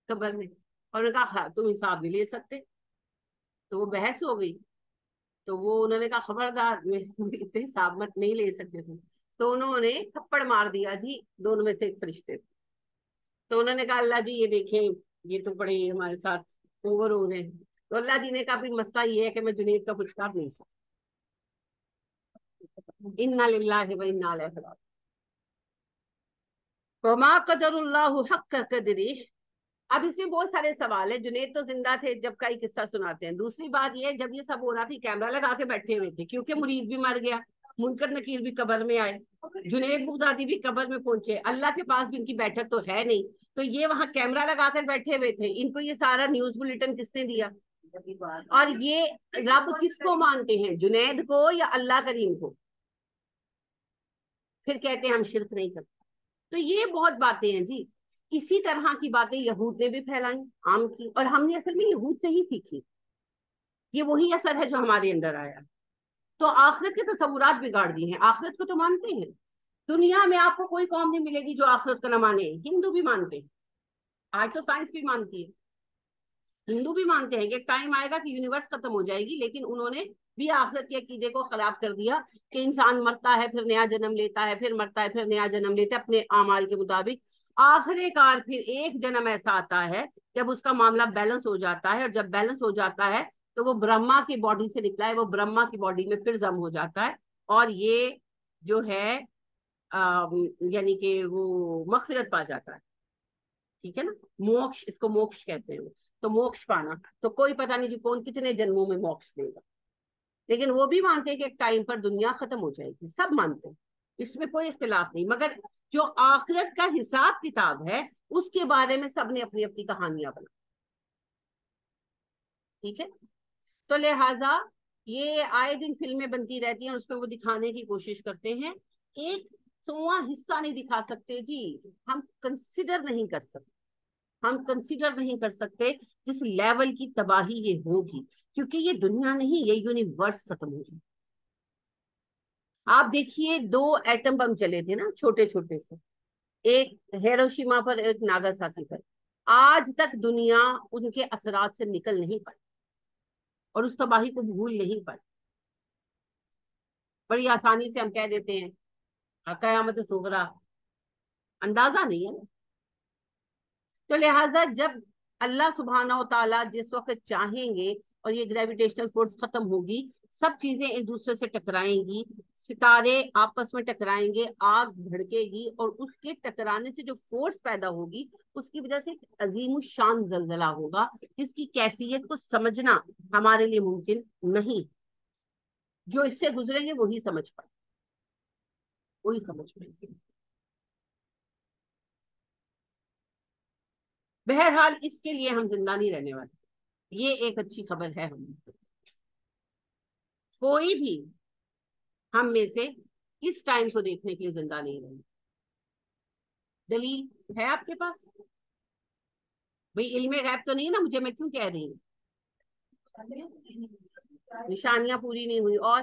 قبر میں اور انہوں نے کہا تم حساب نہیں لے سکتے. تو وہ بحث ہو گئی. تو وہ انہوں نے کہا خبردار اس سے حساب مت نہیں لے سکتے تھے. تو انہوں نے تھپڑ مار دیا جی دونوں میں سے ایک فرشتے. تو انہوں نے کہا اللہ جی یہ دیکھیں یہ تو بڑے ہمارے ساتھ اوور ہو رہے ہیں. تو اللہ جی نے کہا بھی مسئلہ یہ ہے کہ میں جنید کا کچھ کر نہیں سکتا. انا للہ و انا الیہ راجعون. وما قدر اللہ حق قدرہ. اب اس میں بہت سارے سوال ہیں. جنید تو زندہ تھے جب کا ہی قصہ سناتے ہیں. دوسری بات یہ جب یہ سب ہو رہا تھی کیمرہ لگا کے بیٹھے ہوئے تھے کیونکہ مرید بھی مر گیا، منکر نکیر بھی قبر میں آئے، جنید بغدادی بھی قبر میں پہنچے، اللہ کے پاس بھی ان کی بیٹھک تو ہے نہیں، تو یہ وہاں کیمرہ لگا کر بیٹھے ہوئے تھے. ان کو یہ سارا نیوز بلیٹن کس نے دیا؟ اور یہ رب کس کو مانتے ہیں، جنید کو یا اللہ کریم کو؟ پھر کہتے ہیں ہم شرک نہیں کرتے. تو یہ بہت باتیں ہیں جی. اسی طرح کی باتیں یہود نے بھی پھیلائی عام کی، اور ہم نے اصل میں یہود سے ہی سیکھی. یہ وہی اثر ہے جو ہمارے اندر آیا. تو آخرت کے تصورات بگاڑ دیے ہیں. آخرت کو تو مانتے ہیں، دنیا میں آپ کو کوئی قوم نہیں ملے گی جو آخرت کو نہ مانے. ہندو بھی مانتے ہیں، آج تو سائنس بھی مانتی ہے. ہندو بھی مانتے ہیں کہ ایک ٹائم آئے گا کہ یونیورس ختم ہو جائے گی، لیکن انہوں نے بھی آخرت کے عقیدے کو خراب کر دیا کہ انسان مرتا ہے پھر نیا جنم لیتا ہے، پھر مرتا ہے پھر نیا جنم لیتا ہے اپنے اعمال کے مطابق. آخر کار پھر ایک جنم ایسا آتا ہے جب اس کا معاملہ بیلنس ہو جاتا ہے، اور جب بیلنس ہو جاتا ہے تو وہ برہما کی باڈی سے نکلا ہے، وہ برہما کی باڈی میں پھر ضم ہو جاتا ہے. اور یہ جو ہے یعنی کہ وہ مغفرت پا جاتا ہے. ٹھیک ہے نا، موکش، اس کو موکش کہتے ہیں. تو موکش پانا تو کوئی پتہ نہیں جی کون کتنے جنموں میں موکش دے گا. لیکن وہ بھی مانتے ہیں کہ ایک ٹائم پر دنیا ختم ہو جائے گی. سب مانتے ہیں، اس میں کوئی اختلاف نہیں. مگر جو آخرت کا حساب کتاب ہے اس کے بارے میں سب نے اپنی اپنی کہانیاں بنا. ٹھیک ہے. تو لہذا یہ آئے دن فلمیں بنتی رہتی ہیں، اس میں وہ دکھانے کی کوشش کرتے ہیں. ایک سواں حصہ نہیں دکھا سکتے جی. ہم کنسیڈر نہیں کر سکتے، ہم کنسیڈر نہیں کر سکتے جس لیول کی تباہی یہ ہوگی. کیونکہ یہ دنیا نہیں، یہ یونیورس ختم ہو جائے. آپ دیکھیے 2 ایٹم بم چلے تھے نا چھوٹے چھوٹے سے، ایک ہیروشیما پر ایک ناگاساکی پر. آج تک دنیا ان کے اثرات سے نکل نہیں پائی اور اس تباہی کو بھول نہیں پائی. بڑی آسانی سے ہم کہہ دیتے ہیں قیامت صغریٰ، اندازہ نہیں ہے. تو لہٰذا جب اللہ سبحانہ و تعالیٰ جس وقت چاہیں گے اور یہ گریویٹیشنل فورس ختم ہوگی، سب چیزیں ایک دوسرے سے ٹکرائیں گی، ستارے آپس میں ٹکرائیں گے، آگ بھڑکے گی، اور اس کے ٹکرانے سے جو فورس پیدا ہوگی اس کی وجہ سے ایک عظیم الشان زلزلہ ہوگا جس کی کیفیت کو سمجھنا ہمارے لیے ممکن نہیں. جو اس سے گزریں گے وہی سمجھ پائیں، وہی سمجھ پائیں گے. بہرحال اس کے لیے ہم زندہ نہیں رہنے والے. یہ ایک اچھی خبر ہے. ہم کوئی بھی ہم میں سے اس ٹائم کو دیکھنے کے لیے زندہ نہیں رہے. دلیل ہے آپ کے پاس؟ بھئی علم غیب تو نہیں نا مجھے، میں کیوں کہہ رہی ہوں؟ نشانیاں پوری نہیں ہوئی. اور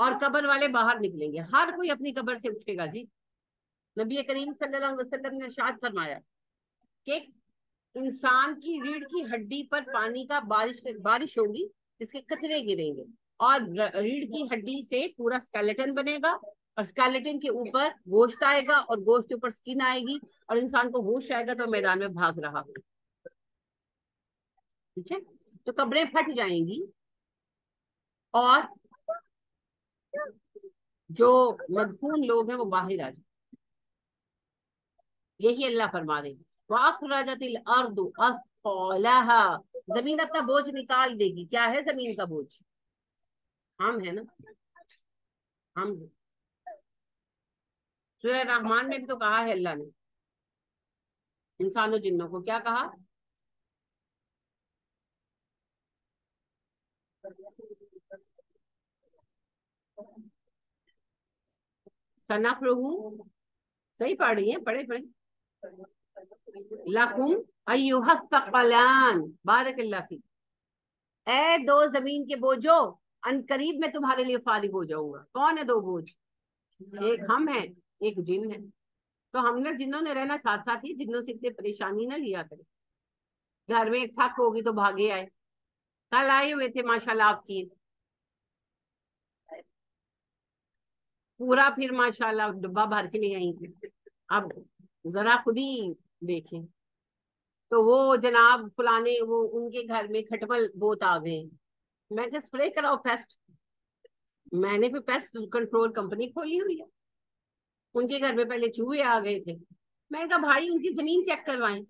اور قبر والے باہر نکلیں گے، ہر کوئی اپنی قبر سے اٹھے گا جی. نبی کریم صلی اللہ علیہ وسلم نے ارشاد فرمایا کہ انسان کی ریڑھ کی ہڈی پر پانی کا بارش ہوگی، جس کے قطرے گریں گے، اور ریڑھ کی ہڈی سے پورا اسکیلیٹن بنے گا، اور اسکیلیٹن کے اوپر گوشت آئے گا، اور گوشت کے اوپر سکن آئے گی، اور انسان کو ہوش آئے گا تو میدان میں بھاگ رہا ہو. ٹھیک ہے، تو قبریں پھٹ جائیں گی، اور جو مدفون لوگ ہیں وہ باہر آ جائیں. یہی اللہ فرما رہے ہیں. وَأَخْرَجَتِ الْأَرْضُ أَثْقَالَهَا، زمین اپنا بوجھ نکال دے گی. کیا ہے زمین کا بوجھ؟ ہم ہے نا، ہم. سورہ رحمان میں بھی تو کہا ہے اللہ نے انسانوں جنوں کو، کیا کہا؟ سَنَفْرُغُ، صحیح پڑھ رہی ہیں، پڑھے پڑھے. لَكُمْ أَيُّهَا الثَّقَلَانِ، بارک اللہ فیک. اے دو زمین کے بوجھو، ان قریب میں تمہارے لیے فارغ ہو جاؤں گا. کون ہے دو بوجھ؟ ایک ہم ہیں، ایک جن ہے. تو ہم نے جنوں نے رہنا ساتھ ساتھ ہی، جنوں سے اتنی پریشانی نہ لیا کرے. گھر میں ایک تھک ہوگی تو بھاگے آئے. کل آئے ہوئے تھے ماشاءاللہ آپ کی، پورا پھر ماشاءاللہ ڈبہ بھر کے لے آئی تھے. اب ذرا خود ہی دیکھیں. تو وہ جناب فلانے وہ ان کے گھر میں کھٹمل بوت آ گئے. میں کہ اسپرے کراؤ پیسٹ. میں نے پھر پیسٹ کنٹرول کمپنی کھولی ہوئی ہے. ان کے گھر میں پہلے چوہے آ گئے تھے. میں نے کہا بھائی ان کی زمین چیک کروائیں.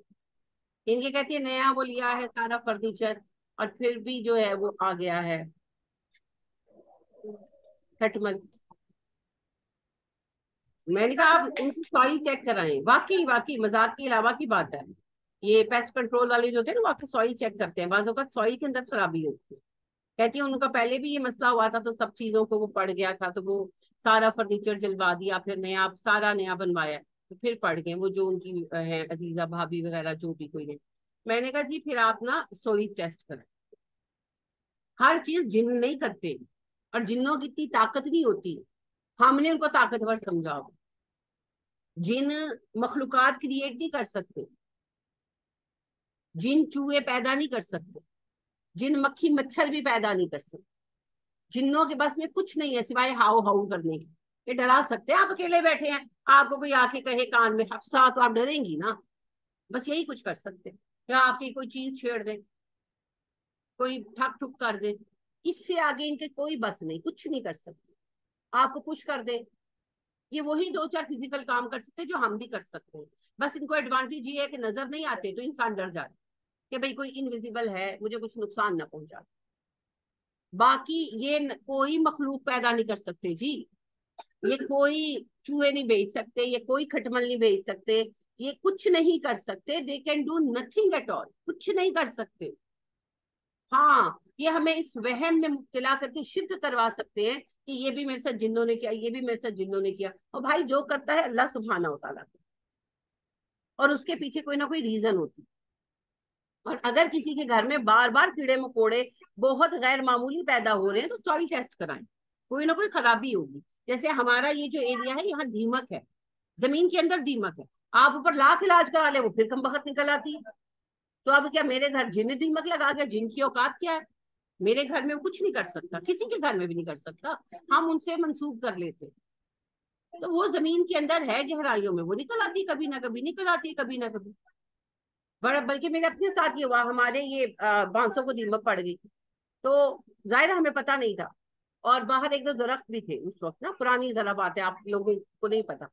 ان کے کہتی ہے نیا وہ لیا ہے سارا فرنیچر، اور پھر بھی جو ہے وہ آ گیا ہے کھٹمل. میں نے کہا آپ ان کی سوائل چیک کرائیں. واقعی مزاق کے علاوہ کی بات ہے. یہ پیسٹ کنٹرول والے جو تھے نا، وہ آپ کی سوائل چیک کرتے ہیں. بعض اوقات سوائل کے اندر خرابی ہوتی ہے. کہتی ہے ان کا پہلے بھی یہ مسئلہ ہوا تھا تو سب چیزوں کو وہ پڑ گیا تھا، تو وہ سارا فرنیچر جلوا دیا، پھر نیا سارا نیا بنوایا، تو پھر پڑ گئے وہ جو ان کی ہے عزیزہ بھابھی وغیرہ جو بھی کوئی ہے. میں نے کہا جی پھر آپ نا سوئی ٹیسٹ کریں. ہر چیز جن نہیں کرتے، اور جنوں کی اتنی طاقت نہیں ہوتی. ہم نے ان کو طاقتور سمجھا. جن مخلوقات کریٹ نہیں کر سکتے، جن چوہے پیدا نہیں کر سکتے، جن مکھی مچھر بھی پیدا نہیں کر سکتے. جنوں کے بس میں کچھ نہیں ہے سوائے ہاؤ ہاؤ کرنے کے. یہ ڈرا سکتے ہیں؟ آپ اکیلے بیٹھے ہیں، آپ کو کوئی آ کے کہے کان میں حفصہ تو آپ ڈریں گی نا. بس یہی کچھ کر سکتے، یا آپ کی کوئی چیز چھیڑ دیں، کوئی ٹھک ٹھک کر دے. اس سے آگے ان کے کوئی بس نہیں، کچھ نہیں کر سکتے. آپ کو پش کر دے، یہ وہی دو چار فزیکل کام کر سکتے جو ہم بھی کر سکتے ہیں. بس ان کو ایڈوانٹیج یہ ہے کہ نظر نہیں آتے تو انسان ڈر جاتا کہ بھئی کوئی انویزیبل ہے، مجھے کچھ نقصان نہ پہنچا. باقی یہ کوئی مخلوق پیدا نہیں کر سکتے جی. یہ کوئی چوہے نہیں بیچ سکتے، یہ کوئی کھٹمل نہیں بیچ سکتے، یہ کچھ نہیں کر سکتے. They can do nothing at all, کچھ نہیں کر سکتے. ہاں، یہ ہمیں اس وہم میں مبتلا کر کے شرک کروا سکتے ہیں کہ یہ بھی میرے ساتھ جنوں نے کیا، یہ بھی میرے ساتھ جنوں نے کیا. اور بھائی جو کرتا ہے اللہ سبحانہ و تعالیٰ، اور اس کے پیچھے کوئی نہ کوئی ریزن ہوتی. اور اگر کسی کے گھر میں بار بار کیڑے مکوڑے بہت غیر معمولی پیدا ہو رہے ہیں تو سوئل ٹیسٹ کرائیں. کوئی نہ کوئی خرابی ہوگی. جیسے ہمارا یہ جو ایریا ہے یہاں دیمک ہے، زمین کے اندر دیمک ہے. آپ اوپر لاکھ علاج کرا لے وہ پھر کم بخت نکل آتی. تو اب کیا میرے گھر جن دیمک لگا گیا؟ جن کی اوقات کیا ہے؟ میرے گھر میں کچھ نہیں کر سکتا، کسی کے گھر میں بھی نہیں کر سکتا. ہم ان سے منسوخ کر لیتے. تو وہ زمین کے اندر ہے گہرائیوں میں، وہ نکل آتی کبھی نہ کبھی، نکل آتی کبھی نہ کبھی. بڑا بلکہ میرے اپنے ساتھ یہ ہوا، ہمارے یہ بانسوں کو دیمک پڑ گئی تو ظاہر ہمیں پتا نہیں تھا. اور باہر ایک دو درخت بھی تھے اس وقت نا، پرانی ذرا بات ہے، آپ لوگوں کو نہیں پتا.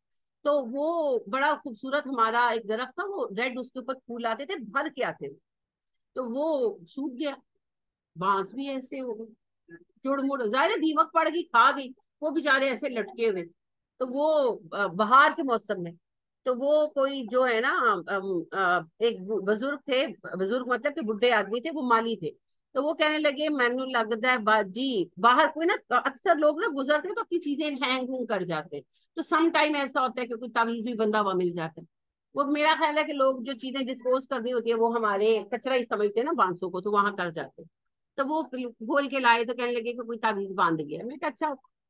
تو وہ بڑا خوبصورت ہمارا ایک درخت تھا، وہ ریڈ، اس کے اوپر پھول آتے تھے بھر کے آتے تھے. تو وہ سوکھ گیا. بانس بھی ایسے ہو گئے چڑ مڑ، ظاہر دیمک پڑ گئی کھا گئی. وہ بےچارے ایسے لٹکے ہوئے. تو وہ بہار کے موسم میں، تو وہ کوئی جو ہے نا ایک بزرگ تھے، بزرگ مطلب کہ بڈھے آدمی تھے، وہ مالی تھے. تو وہ کہنے لگے مینو لگتا ہے جی باہر کوئی نا، اکثر لوگ نا گزرتے تو اپنی چیزیں ہینگ ہونگ کر جاتے. تو سم ٹائم ایسا ہوتا ہے کہ کوئی تعویذ بھی بندہ ہوا مل جاتا ہے. وہ میرا خیال ہے کہ لوگ جو چیزیں ڈسپوز کرنی ہوتی ہے وہ ہمارے کچرا ہی سمجھتے ہیں نا بانسوں کو، تو وہاں کر جاتے. تو وہ کھول کے لائے تو کہنے لگے کہ کوئی تعویذ باندھ گیا. میں کہا اچھا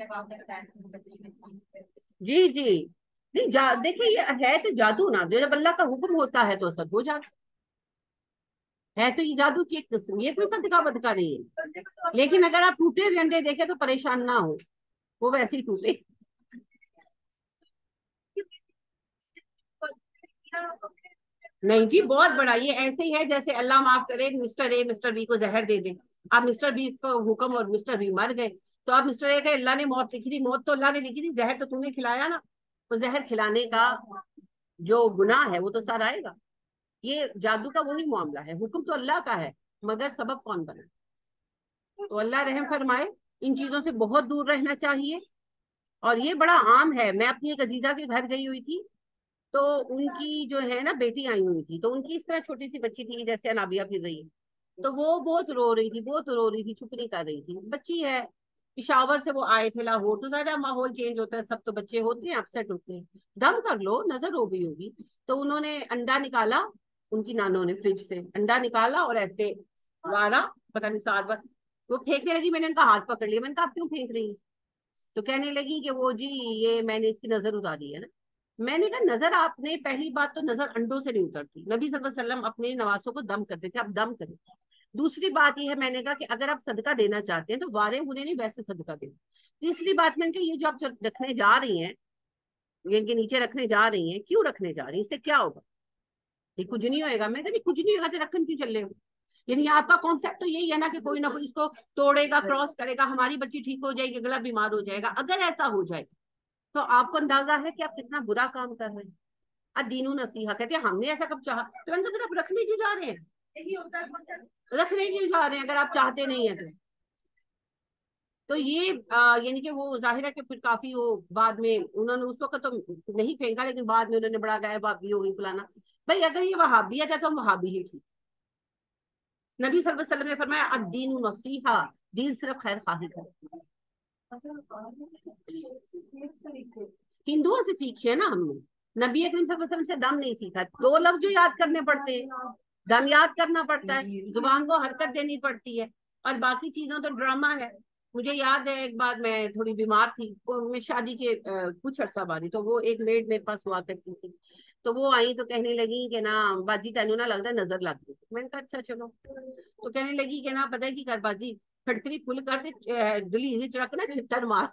جب آپ نے بتایا جی جی نہیں دیکھیے یہ ہے تو جادو نا، جب اللہ کا حکم ہوتا ہے تو اثر ہو جاتا ہے، تو یہ جادو کی ایک قسم، یہ کوئی صدقہ بدکا نہیں ہے، لیکن اگر آپ ٹوٹے ہوئے انڈے دیکھیں تو پریشان نہ ہو، وہ ویسے ہی ٹوٹے۔ نہیں جی بہت بڑا، یہ ایسے ہی ہے جیسے اللہ معاف کرے مسٹر اے مسٹر بی کو زہر دے دیں، آپ مسٹر بی کو حکم اور مسٹر بی مر گئے، تو آپ مسٹر اے کہ اللہ نے موت لکھی تھی، موت تو اللہ نے لکھی تھی، زہر تو تم نے کھلایا نا، تو زہر کھلانے کا جو گناہ ہے وہ تو سارا آئے گا۔ یہ جادو کا وہی معاملہ ہے، حکم تو اللہ کا ہے مگر سبب کون بنا؟ تو اللہ رحم فرمائے، ان چیزوں سے بہت دور رہنا چاہیے۔ اور یہ بڑا عام ہے، میں اپنی ایک عزیزہ کے گھر گئی ہوئی تھی، تو ان کی جو ہے نا بیٹی آئی ہوئی تھی، تو ان کی اس طرح چھوٹی سی بچی تھی جیسے انابیہ پھر رہی ہے، تو وہ بہت رو رہی تھی، بہت رو رہی تھی، چپ نہیں کر رہی تھی، بچی ہے، پشاور سے وہ آئے تھے لاہور، تو زیادہ ماحول چینج ہوتا ہے، سب تو بچے ہوتے ہیں اپسیٹ ہوتے ہیں، دم کر لو نظر ہو گئی ہوگی، تو انہوں نے انڈا نکالا، ان کی نانوں نے فریج سے انڈا نکالا اور ایسے مارا، پتہ نہیں سات بار، وہ پھینکنے لگی، میں نے ان کا ہاتھ پکڑ لیا، میں نے کہا آپ کیوں پھینک رہی ہیں؟ تو کہنے لگی کہ وہ جی یہ میں نے اس کی نظر اتاری ہے نا۔ میں نے کہا نظر آپ نے، پہلی بات تو نظر انڈوں سے نہیں اترتی، نبی صلی اللہ علیہ وسلم اپنے نواسوں کو دم کرتے تھے، اب دم کریں۔ دوسری بات یہ ہے، میں نے کہا کہ اگر آپ صدقہ دینا چاہتے ہیں تو وارے ہونے نہیں ویسے صدقہ دیں۔ تیسری بات میں نے کہا یہ جو آپ رکھنے جا رہی ہیں، یہ ان کے نیچے رکھنے جا رہی ہیں، کیوں رکھنے جا رہی ہیں، اس سے کیا ہوگا؟ یہ کچھ نہیں ہوئے گا۔ میں کہا کچھ نہیں ہوگا تو رکھن کیوں چل رہے ہو؟ یعنی آپ کا کانسیپٹ تو یہی ہے نا کہ کوئی نہ کوئی اس کو توڑے گا، کراس کرے گا، ہماری بچی ٹھیک ہو جائے گی، اگلا بیمار ہو جائے گا۔ اگر ایسا ہو جائے تو آپ کو اندازہ ہے کہ آپ کتنا برا کام کر رہے ہیں۔ دین نصیحہ کہتے ہیں ہم نے ایسا کب چاہا، تو میں نے کہا پھر آپ رکھنے کیوں جا رہے ہیں، رکھنے کیوں جا رہے ہیں اگر آپ چاہتے نہیں ہیں تو یہ یعنی کہ وہ ظاہر ہے کہ پھر کافی وہ بعد میں انہوں نے اس وقت تو نہیں پھینکا، لیکن بعد میں انہوں نے بڑا گایا وہابی ہو گئی فلانا۔ بھائی اگر یہ وہابیت ہے تو ہم وہابی ہی تھی۔ نبی صلی اللہ علیہ وسلم نے فرمایا الدین نصیحہ، دین صرف خیر خواہی ہے۔ ہندوؤں سے سیکھیے نا ہم نے، نبی اکرم صلی اللہ علیہ وسلم سے دم نہیں سیکھا، دو لفظ جو یاد کرنے پڑتے ہیں، دم یاد کرنا پڑتا ہے، زبان کو حرکت دینی پڑتی ہے، اور باقی چیزوں تو ڈرامہ ہے۔ مجھے یاد ہے ایک بار میں تھوڑی بیمار تھی، میں شادی کے کچھ عرصہ بعد ہی، تو وہ ایک میڈ میرے پاس ہوا کرتی تھی، تو وہ آئی تو کہنے لگی کہ نا باجی تینوں نہ لگتا نظر لگ گئی۔ میں نے کہا اچھا چلو، تو کہنے لگی کہ نا پتہ ہے کی کر باجی، پھٹکری پھل کر دے دلی چڑک نا چھتر مار،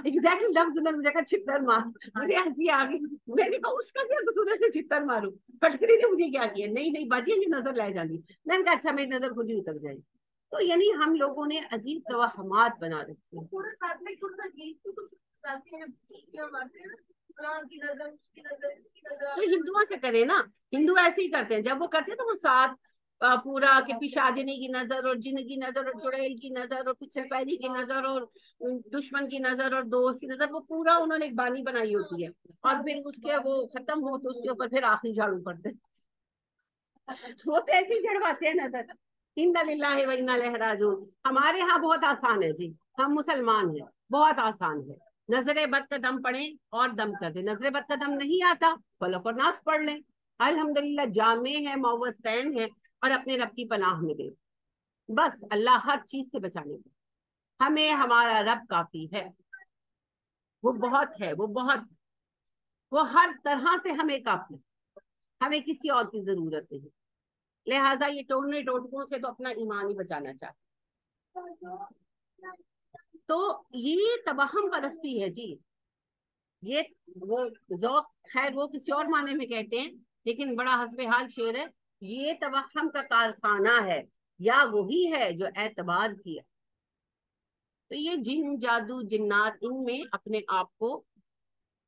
ایگزیکٹلی لفظ انہوں نے مجھے کہا چھتر مار، مجھے ہنسی آ گئی، میں نے کہا اس کا کیا قصور ہے چھتر ماروں، پھٹکری نے مجھے کیا کیا؟ نہیں نہیں باجی یہ نظر لے جانی، میں نے کہا اچھا میری نظر خود ہی اتر جائے۔ تو یعنی ہم لوگوں نے عجیب توہمات بنا رکھی ہیں۔ تو ہندوؤں سے کرے نا، ہندو ایسے ہی کرتے ہیں، جب وہ کرتے ہیں تو وہ ساتھ پورا کہ پشاجنی کی نظر اور جن کی نظر اور چڑیل کی نظر اور پچھل پیری کی نظر اور دشمن کی نظر اور دوست کی نظر، وہ پورا انہوں نے ایک بانی بنائی ہوتی ہے، اور پھر اس کے وہ ختم ہو تو اس کے اوپر پھر آخری جھاڑو پڑتے چھوٹے ایسے ہی جڑواتے ہیں نظر۔ انا للہ و انا الیہ راجعون۔ ہمارے ہاں بہت آسان ہے جی، ہم مسلمان ہیں، بہت آسان ہے، نظر بد کا دم پڑھیں اور دم کر دیں، نظر بد کا دم نہیں آتا فلق اور ناس پڑھ لیں، الحمدللہ جامع ہے، موضتین ہے، اور اپنے رب کی پناہ میں دیں، بس اللہ ہر چیز سے بچانے کو، ہمیں ہمارا رب کافی ہے، وہ بہت ہے، وہ بہت، وہ ہر طرح سے ہمیں کافی، ہمیں کسی اور کی ضرورت نہیں، لہٰذا یہ ٹوڑنے ٹوٹکوں سے تو اپنا ایمان ہی بچانا چاہتے۔ تو یہ توہم پرستی ہے جی، یہ وہ ذوق، خیر وہ کسی اور معنی میں کہتے ہیں، لیکن بڑا حسب حال شعر ہے، یہ توہم کا کارخانہ ہے، یا وہی ہے جو اعتبار کیا۔ تو یہ جن جادو جنات، ان میں اپنے آپ کو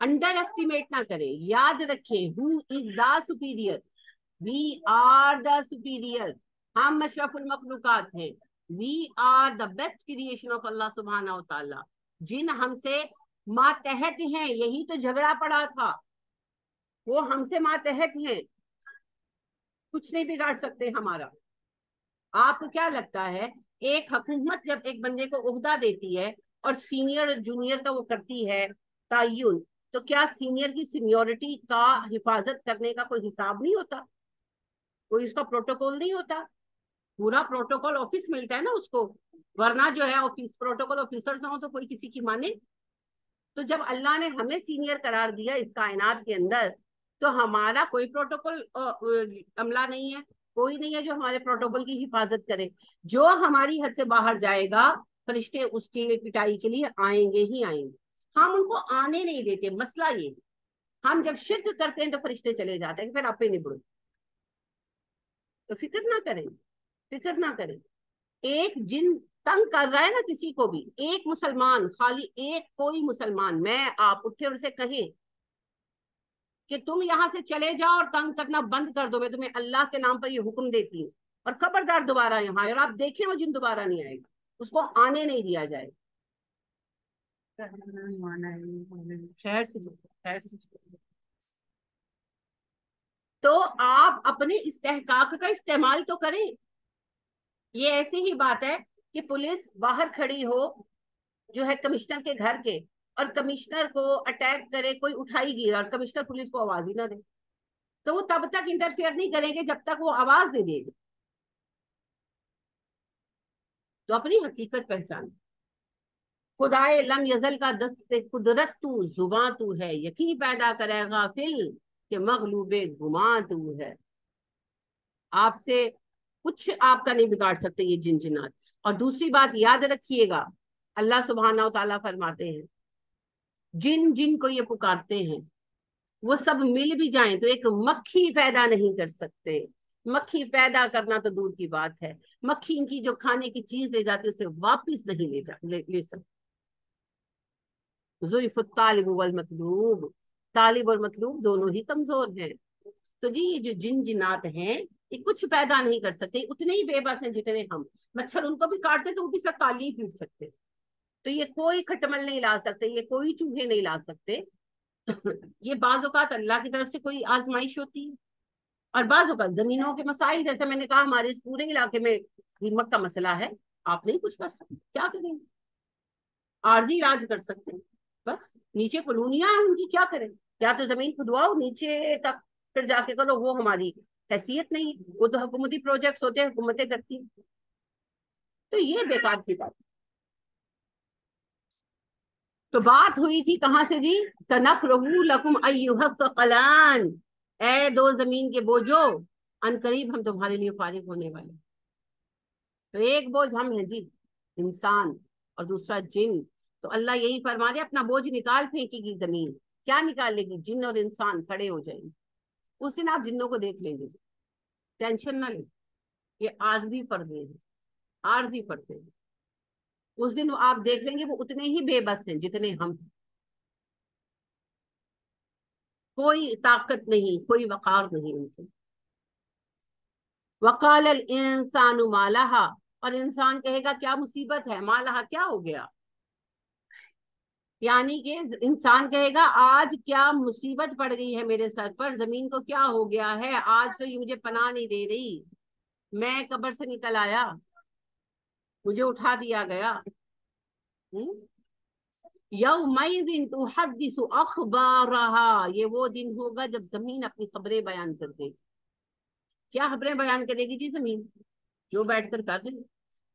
انڈر ایسٹیمیٹ نہ کریں، یاد رکھیں who is the superior، we are the superior، ہم اشرف المخلوقات ہیں، we are the best creation of اللہ سبحانہ و تعالی، جن ہم سے ماتحت ہیں، یہی تو جھگڑا پڑا تھا، وہ ہم سے ماتحت ہیں، کچھ نہیں بگاڑ سکتے ہمارا۔ آپ کو کیا لگتا ہے ایک حکومت جب ایک بندے کو عہدہ دیتی ہے اور سینئر اور جونیئر کا وہ کرتی ہے تعین، تو کیا سینئر کی سینیورٹی کا حفاظت کرنے کا کوئی حساب نہیں ہوتا؟ کوئی اس کا پروٹوکول نہیں ہوتا؟ پورا پروٹوکول آفس ملتا ہے نا اس کو، ورنہ جو ہے آفس پروٹوکول آفیسر نہ ہو تو کوئی کسی کی مانے؟ تو جب اللہ نے ہمیں سینئر قرار دیا اس کائنات کے اندر، تو ہمارا کوئی پروٹوکول عملہ نہیں ہے، کوئی نہیں ہے جو ہمارے پروٹوکول کی حفاظت کرے. جو ہماری حد سے باہر جائے گا فرشتے اس کی پٹائی کے لیے آئیں گے ہی آئیں گے. ہم ان کو آنے نہیں دیتے. مسئلہ یہ، ہم جب شرک کرتے ہیں تو فرشتے چلے جاتے ہیں، پھر آپ پہ نبڑو. تو فکر نہ کریں، فکر نہ کریں. ایک جن تنگ کر رہا ہے نا کسی کو بھی، ایک مسلمان، خالی ایک کوئی مسلمان، میں آپ اٹھے اور اسے کہیں کہ تم یہاں سے چلے جاؤ اور تنگ کرنا بند کر دو، میں تمہیں اللہ کے نام پر یہ حکم دیتی ہوں، اور خبردار دوبارہ یہاں آئے، اور آپ دیکھیں وہ جن دوبارہ نہیں آئے گا، اس کو آنے نہیں دیا جائے. خیر سے خیر سے. تو آپ اپنے استحقاق کا استعمال تو کریں. یہ ایسی ہی بات ہے کہ پولیس باہر کھڑی ہو جو ہے کمشنر کے گھر کے، اور کمشنر کو اٹیک کرے، کوئی اٹھائی گی اور کمشنر پولیس کو آواز ہی نہ دے، تو وہ تب تک انٹرفیئر نہیں کریں گے جب تک وہ آواز نہیں دے گی. تو اپنی حقیقت پہچان. خدائے لم یزل کا دست قدرت تو، زباں تو ہے، یقین پیدا کرے غافل کہ مغلوب گماں تو ہے. آپ سے کچھ آپ کا نہیں بگاڑ سکتے یہ جن جنات. اور دوسری بات یاد رکھیے گا، اللہ سبحانہ و تعالیٰ فرماتے ہیں جن جن کو یہ پکارتے ہیں وہ سب مل بھی جائیں تو ایک مکھی پیدا نہیں کر سکتے. مکھی پیدا کرنا تو دور کی بات ہے، مکھی ان کی جو کھانے کی چیز لے جاتی ہے اسے واپس نہیں لے سکتے. ضعف الطالب والمطلوب، طالب اور مطلوب دونوں ہی کمزور ہیں. تو جی یہ جو جن جنات ہیں یہ کچھ پیدا نہیں کر سکتے، اتنے ہی بے بس ہیں جتنے ہم. مچھر ان کو بھی کاٹتے تو وہ بھی سب کالی پیٹ سکتے. تو یہ کوئی کھٹمل نہیں لا سکتے، یہ کوئی چوہے نہیں لا سکتے. یہ بعض اوقات اللہ کی طرف سے کوئی آزمائش ہوتی ہے، اور بعض اوقات زمینوں کے مسائل، جیسے میں نے کہا ہمارے اس پورے علاقے میں دیمک کا مسئلہ ہے. آپ نہیں کچھ کر سکتے، کیا کریں؟ عارضی علاج کر سکتے ہیں بس. نیچے کالونیاں ہیں ان کی، کیا کریں؟ یا تو زمین کھدواؤ نیچے تک، پھر جا کے کرو. وہ ہماری حیثیت نہیں، وہ تو حکومتی پروجیکٹس ہوتے ہیں، حکومتیں کرتی ہیں. تو یہ بیکار کی بات. تو بات ہوئی تھی کہاں سے جی؟ سَنَفْرُغُ لَكُمْ أَيُّهَا الثَّقَلَانِ، اے دو زمین کے بوجھو، ان قریب ہم تمہارے لیے فارغ ہونے والے. تو ایک بوجھ ہم ہیں جی، انسان، اور دوسرا جن. تو اللہ یہی فرما دے اپنا بوجھ نکال پھینکے گی زمین. کیا نکالے گی؟ جن اور انسان کھڑے ہو جائیں گے. اس دن آپ جنوں کو دیکھ لیں گے، ٹینشن نہ لیں. یہ عارضی پردے ہیں، عارضی پردے ہیں. اس دن آپ دیکھ لیں گے وہ اتنے ہی بے بس ہیں جتنے ہم. کوئی طاقت نہیں، کوئی وقار نہیں ان کو. وقال الانسان ما لها، اور انسان کہے گا کیا مصیبت ہے، ما لها کیا ہو گیا. یعنی کہ انسان کہے گا آج کیا مصیبت پڑ گئی ہے میرے سر پر، زمین کو کیا ہو گیا ہے، آج تو یہ مجھے پناہ نہیں دے رہی. میں قبر سے نکل آیا، مجھے اٹھا دیا گیا. یومئذ تحدث اخبارها، یہ وہ دن ہوگا جب زمین اپنی خبریں بیان کر دے گی. کیا خبریں بیان کرے گی جی زمین؟ جو بیٹھ کر کر رہے.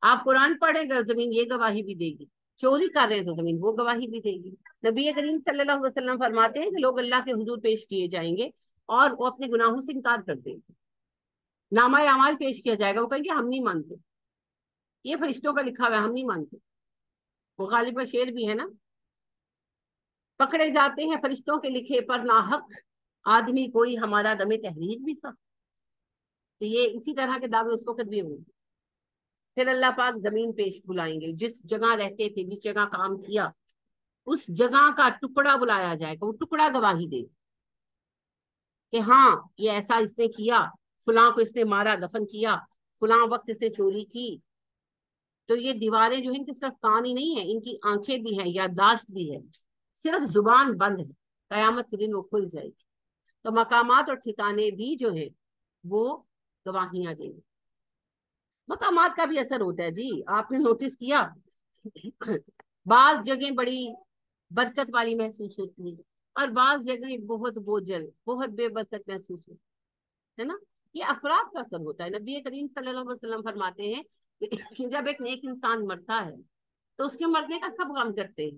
آپ قرآن پڑھیں گے زمین یہ گواہی بھی دے گی، چوری کر رہے ہیں تو زمین وہ گواہی بھی دے گی. نبی کریم صلی اللہ علیہ وسلم فرماتے ہیں کہ لوگ اللہ کے حضور پیش کیے جائیں گے اور وہ اپنے گناہوں سے انکار کر دیں گے. نامہ اعمال پیش کیا جائے گا، وہ کہیں گے ہم نہیں مانتے، یہ فرشتوں کا لکھا ہوا ہے، ہم نہیں مانتے. وہ غالب کا شعر بھی ہے نا، پکڑے جاتے ہیں فرشتوں کے لکھے پر ناحق، آدمی کوئی ہمارا دم تحریر بھی تھا. تو یہ اسی طرح کے دعوے اس وقت بھی ہوں گے. پھر اللہ پاک زمین پیش بلائیں گے، جس جگہ رہتے تھے، جس جگہ کام کیا، اس جگہ کا ٹکڑا بلایا جائے گا. وہ ٹکڑا گواہی دے کہ ہاں یہ ایسا اس نے کیا، فلاں کو اس نے مارا دفن کیا، فلاں وقت اس نے چوری کی. تو یہ دیواریں جو ہیں ان کی صرف کان ہی نہیں ہے، ان کی آنکھیں بھی ہیں، یادداشت بھی ہے. صرف زبان بند ہے، قیامت کے دن وہ کھل جائے گی. تو مقامات اور ٹھکانے بھی جو ہیں وہ گواہیاں دیں گے. مقامات کا بھی اثر ہوتا ہے جی. آپ نے نوٹس کیا بعض جگہیں بڑی برکت والی محسوس ہوتی ہیں اور بعض جگہیں بہت بوجھل، بہت بے برکت محسوس ہوتی ہے نا. یہ افراد کا اثر ہوتا ہے. نبی کریم صلی اللہ علیہ وسلم فرماتے ہیں کہ جب ایک نیک انسان مرتا ہے تو اس کے مرنے کا سب غم کرتے ہیں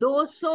200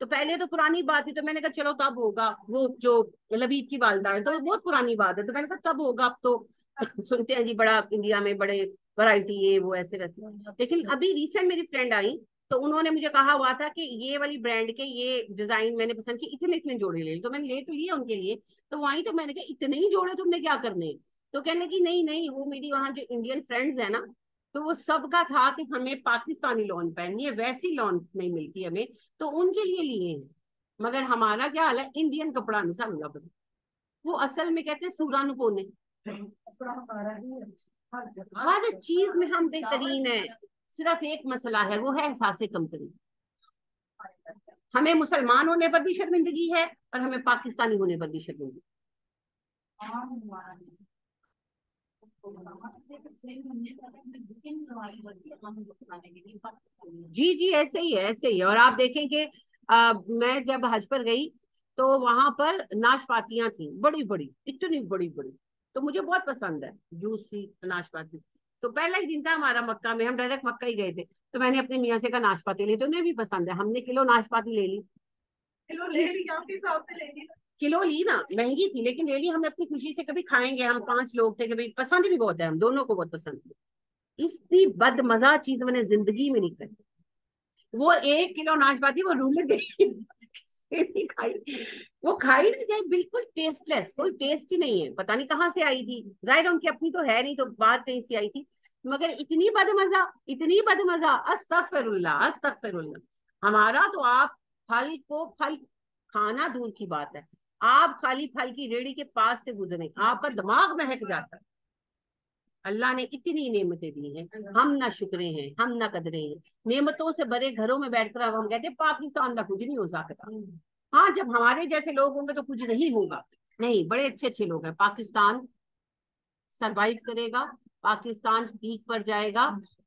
تو پہلے تو پرانی بات تھی، تو میں نے کہا چلو تب ہوگا، وہ جو لبیب کی والدہ ہے تو بہت پرانی بات ہے، تو میں نے کہا تب ہوگا، اب تو سنتے ہیں جی بڑا انڈیا میں بڑے ورائٹی یہ وہ ایسے ویسے. لیکن ابھی ریسنٹ میری فرینڈ آئی تو انہوں نے مجھے کہا ہوا تھا کہ یہ والی برانڈ کے یہ ڈیزائن میں نے پسند کی، اتنے اتنے جوڑے لے لی. تو میں نے لے تو لیا ان کے لیے، تو وہیں تو میں نے کہا اتنے ہی جوڑے تم نے کیا کرنے؟ تو کہنے کی نہیں نہیں، وہ میری وہاں جو انڈین فرینڈز ہیں نا، تو وہ سب کا تھا کہ ہمیں پاکستانی لون پہننی ہے، ویسی لون نہیں ملتی ہمیں، تو ان کے لیے لیے ہیں. مگر ہمارا کیا حال ہے، انڈین کپڑا نہیں سامنا پڑتا، وہ اصل میں کہتے ہیں سورا نپونے، ہر چیز میں ہم بہترین ہیں. صرف ایک مسئلہ ہے، وہ ہے احساس کمتری. ہمیں مسلمان ہونے پر بھی شرمندگی ہے اور ہمیں پاکستانی ہونے پر بھی شرمندگی. جی جی ایسے ہی ہے، ایسے ہی ہے. اور آپ دیکھیں کہ میں جب حج پر گئی تو وہاں پر ناشپاتیاں تھیں بڑی بڑی، اتنی بڑی بڑی، تو مجھے بہت پسند ہے جوسی ناشپاتی. تو پہلا ہی دن تھا ہمارا مکہ میں، ہم ڈائریکٹ مکہ ہی گئے تھے، تو میں نے اپنے میاں سے کہا ناشپاتی لی، تو انہیں بھی پسند ہے، ہم نے کلو ناشپاتی لے لی. کلو لے لی، کلو لی نا، مہنگی تھی لیکن لے لی ہم نے اپنی خوشی سے. کبھی کھائیں گے، ہم 5 لوگ تھے، کبھی پسند بھی بہت ہے، ہم دونوں کو بہت پسند ہے. اتنی بد مزہ چیز میں نے زندگی میں نہیں کھائی. وہ 1 کلو ناشپاتی وہ رول گئی وہ کھائی نہیں جائے، بالکل ٹیسٹ لیس، کوئی ٹیسٹ ہی نہیں ہے. پتہ نہیں کہاں سے آئی تھی، ظاہر ان کی اپنی تو ہے نہیں، تو بات کہیں سے آئی تھی، مگر اتنی بد مزہ، اتنی بد مزہ، استغفر اللہ استغفر اللہ. ہمارا تو آپ پھل کو پھل کھانا دور کی بات ہے، آپ خالی پھل کی ریڑھی کے پاس سے گزرے آپ کا دماغ مہک جاتا ہے. اللہ نے اتنی نعمتیں دی ہیں، ہم نہ شکرے ہیں، ہم نہ قدرے ہیں. نعمتوں سے بڑے گھروں میں بیٹھ کر اب ہم کہتے ہیں پاکستان کا کچھ نہیں ہو سکتا. ہاں جب ہمارے جیسے لوگ ہوں گے تو کچھ نہیں ہوگا. نہیں، بڑے اچھے اچھے لوگ ہیں. پاکستان سروائیو کرے گا، پاکستان پیک پر جائے گا،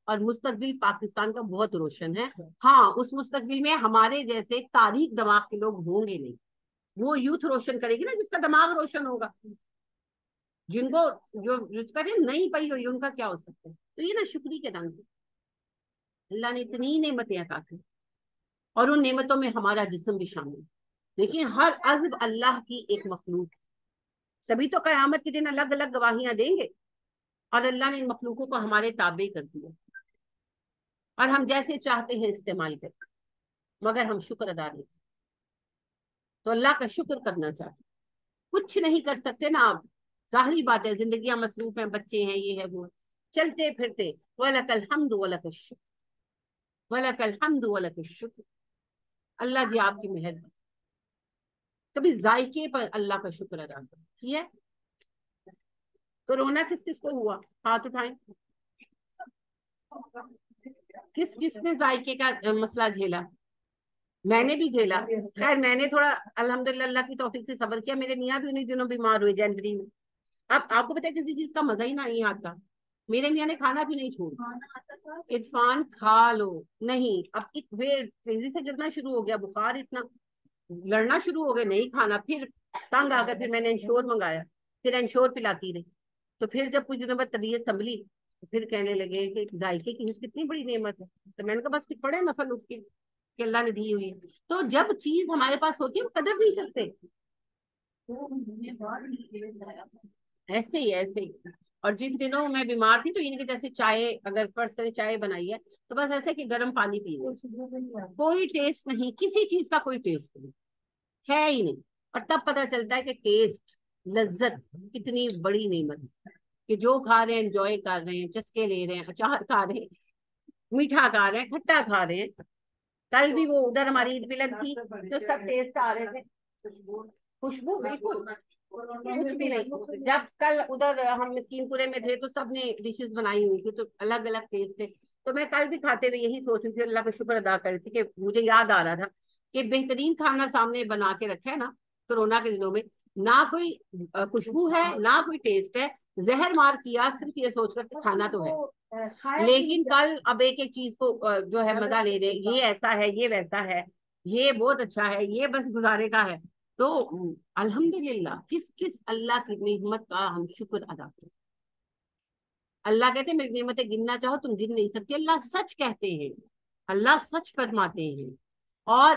اور مستقبل پاکستان کا بہت روشن ہے. ہاں اس مستقبل میں ہمارے جیسے تاریخ دماغ کے لوگ ہوں گے نہیں. وہ یوتھ روشن کرے گی نا جس کا دماغ روشن ہوگا. جن کو جو کہتے نہیں پئی ہوئی ان کا کیا ہو سکتا ہے. تو یہ نا شکری کے رنگ، اللہ نے اتنی نعمتیں عطا کی، اور ان نعمتوں میں ہمارا جسم بھی شامل. لیکن ہر عضو اللہ کی ایک مخلوق ہے. سبھی تو قیامت کے دن الگ الگ گواہیاں دیں گے، اور اللہ نے ان مخلوقوں کو ہمارے تابع کر دیا، اور ہم جیسے چاہتے ہیں استعمال کریں، مگر ہم شکر ادا نہیں. تو اللہ کا شکر کرنا چاہتے. کچھ نہیں کر سکتے نا آپ، ظاہری بات ہے، زندگیاں مصروف ہیں، بچے ہیں، یہ ہے وہ، چلتے پھرتے. وَلَكَ الْحَمْدُ وَلَكَ الشُّكْرُ وَلَكَ الْحَمْدُ وَلَكَ الشُّكْرُ. اللہ جی آپ کی مہربانی. کبھی ذائقے پر اللہ کا شکر ادا کریں. ہے کورونا کس کس کو ہوا؟ ہاتھ اٹھائیں. کس کس نے ذائقے کا مسئلہ جھیلا؟ میں نے بھی جھیلا. خیر میں نے تھوڑا الحمدللہ اللہ کی توفیق سے صبر کیا. میرے میاں بھی انہیں دنوں بیمار ہوئے جنوری میں. اب آپ کو پتا ہے کسی چیز کا مزہ ہی نہیں آتا. میرے میاں نے کھانا بھی نہیں چھوڑا. عرفان کھا لو نہیں، اب تیزی سے گرنا شروع ہو گیا، بخار اتنا، لڑنا شروع ہو گئے، نہیں کھانا. پھر تنگ آ کر پھر میں نے انشور منگایا، پھر انشور پلاتی رہی. تو پھر جب کچھ دنوں بعد طبیعت سنبھلی تو پھر کہنے لگے کہ ذائقے کی کتنی بڑی نعمت ہے. تو میں نے کہا بس پھر پڑے نفل اٹھ کے کہ اللہ نے دی ہوئی ہے. تو جب چیز ہمارے پاس ہوتی ہے ہم قدر نہیں کرتے. ایسے ہی ایسے ہی. اور جن دنوں میں بیمار تھی تو ان کے جیسے چائے، اگر فرض کریں چائے بنائی ہے تو بس ایسے کہ گرم پانی پی لو، کوئی ٹیسٹ نہیں، کسی چیز کا کوئی ٹیسٹ نہیں ہے ہی نہیں. اور تب پتہ چلتا ہے کہ ٹیسٹ، لذت کتنی بڑی نعمت ہے، کہ جو کھا رہے ہیں انجوائے کر رہے ہیں، چسکے لے رہے ہیں، اچار کھا رہے ہیں، میٹھا کھا رہے ہیں، کھٹا کھا رہے ہیں. کل بھی وہ ادھر ہماری عید ملن تھی تو سب ٹیسٹ آ رہے تھے. خوشبو بالکل کچھ بھی نہیں. جب کل ادھر ہم مسکین پورے میں تھے تو سب نے ڈشز بنائی ہوئی تھی تو الگ الگ ٹیسٹ تھے. تو میں کل بھی کھاتے ہوئے یہی سوچ رہی تھی، اللہ کا شکر ادا کر رہی تھی کہ مجھے یاد آ رہا تھا کہ بہترین کھانا سامنے بنا کے رکھا ہے نا کورونا کے دنوں میں، نہ کوئی خوشبو ہے نہ کوئی ٹیسٹ ہے، زہر مار کیا صرف یہ سوچ کر کہ کھانا تو ہے. لیکن کل اب ایک ایک چیز کو جو ہے مزہ لے رہے، یہ ایسا ہے، یہ ویسا ہے، یہ بہت اچھا ہے، یہ بس گزارے کا ہے. تو الحمدللہ کس کس اللہ کی نعمت کا ہم شکر ادا کریں. اللہ کہتے ہیں میری نعمتیں گننا چاہو تم گن نہیں سکتے. اللہ سچ کہتے ہیں، اللہ سچ فرماتے ہیں. اور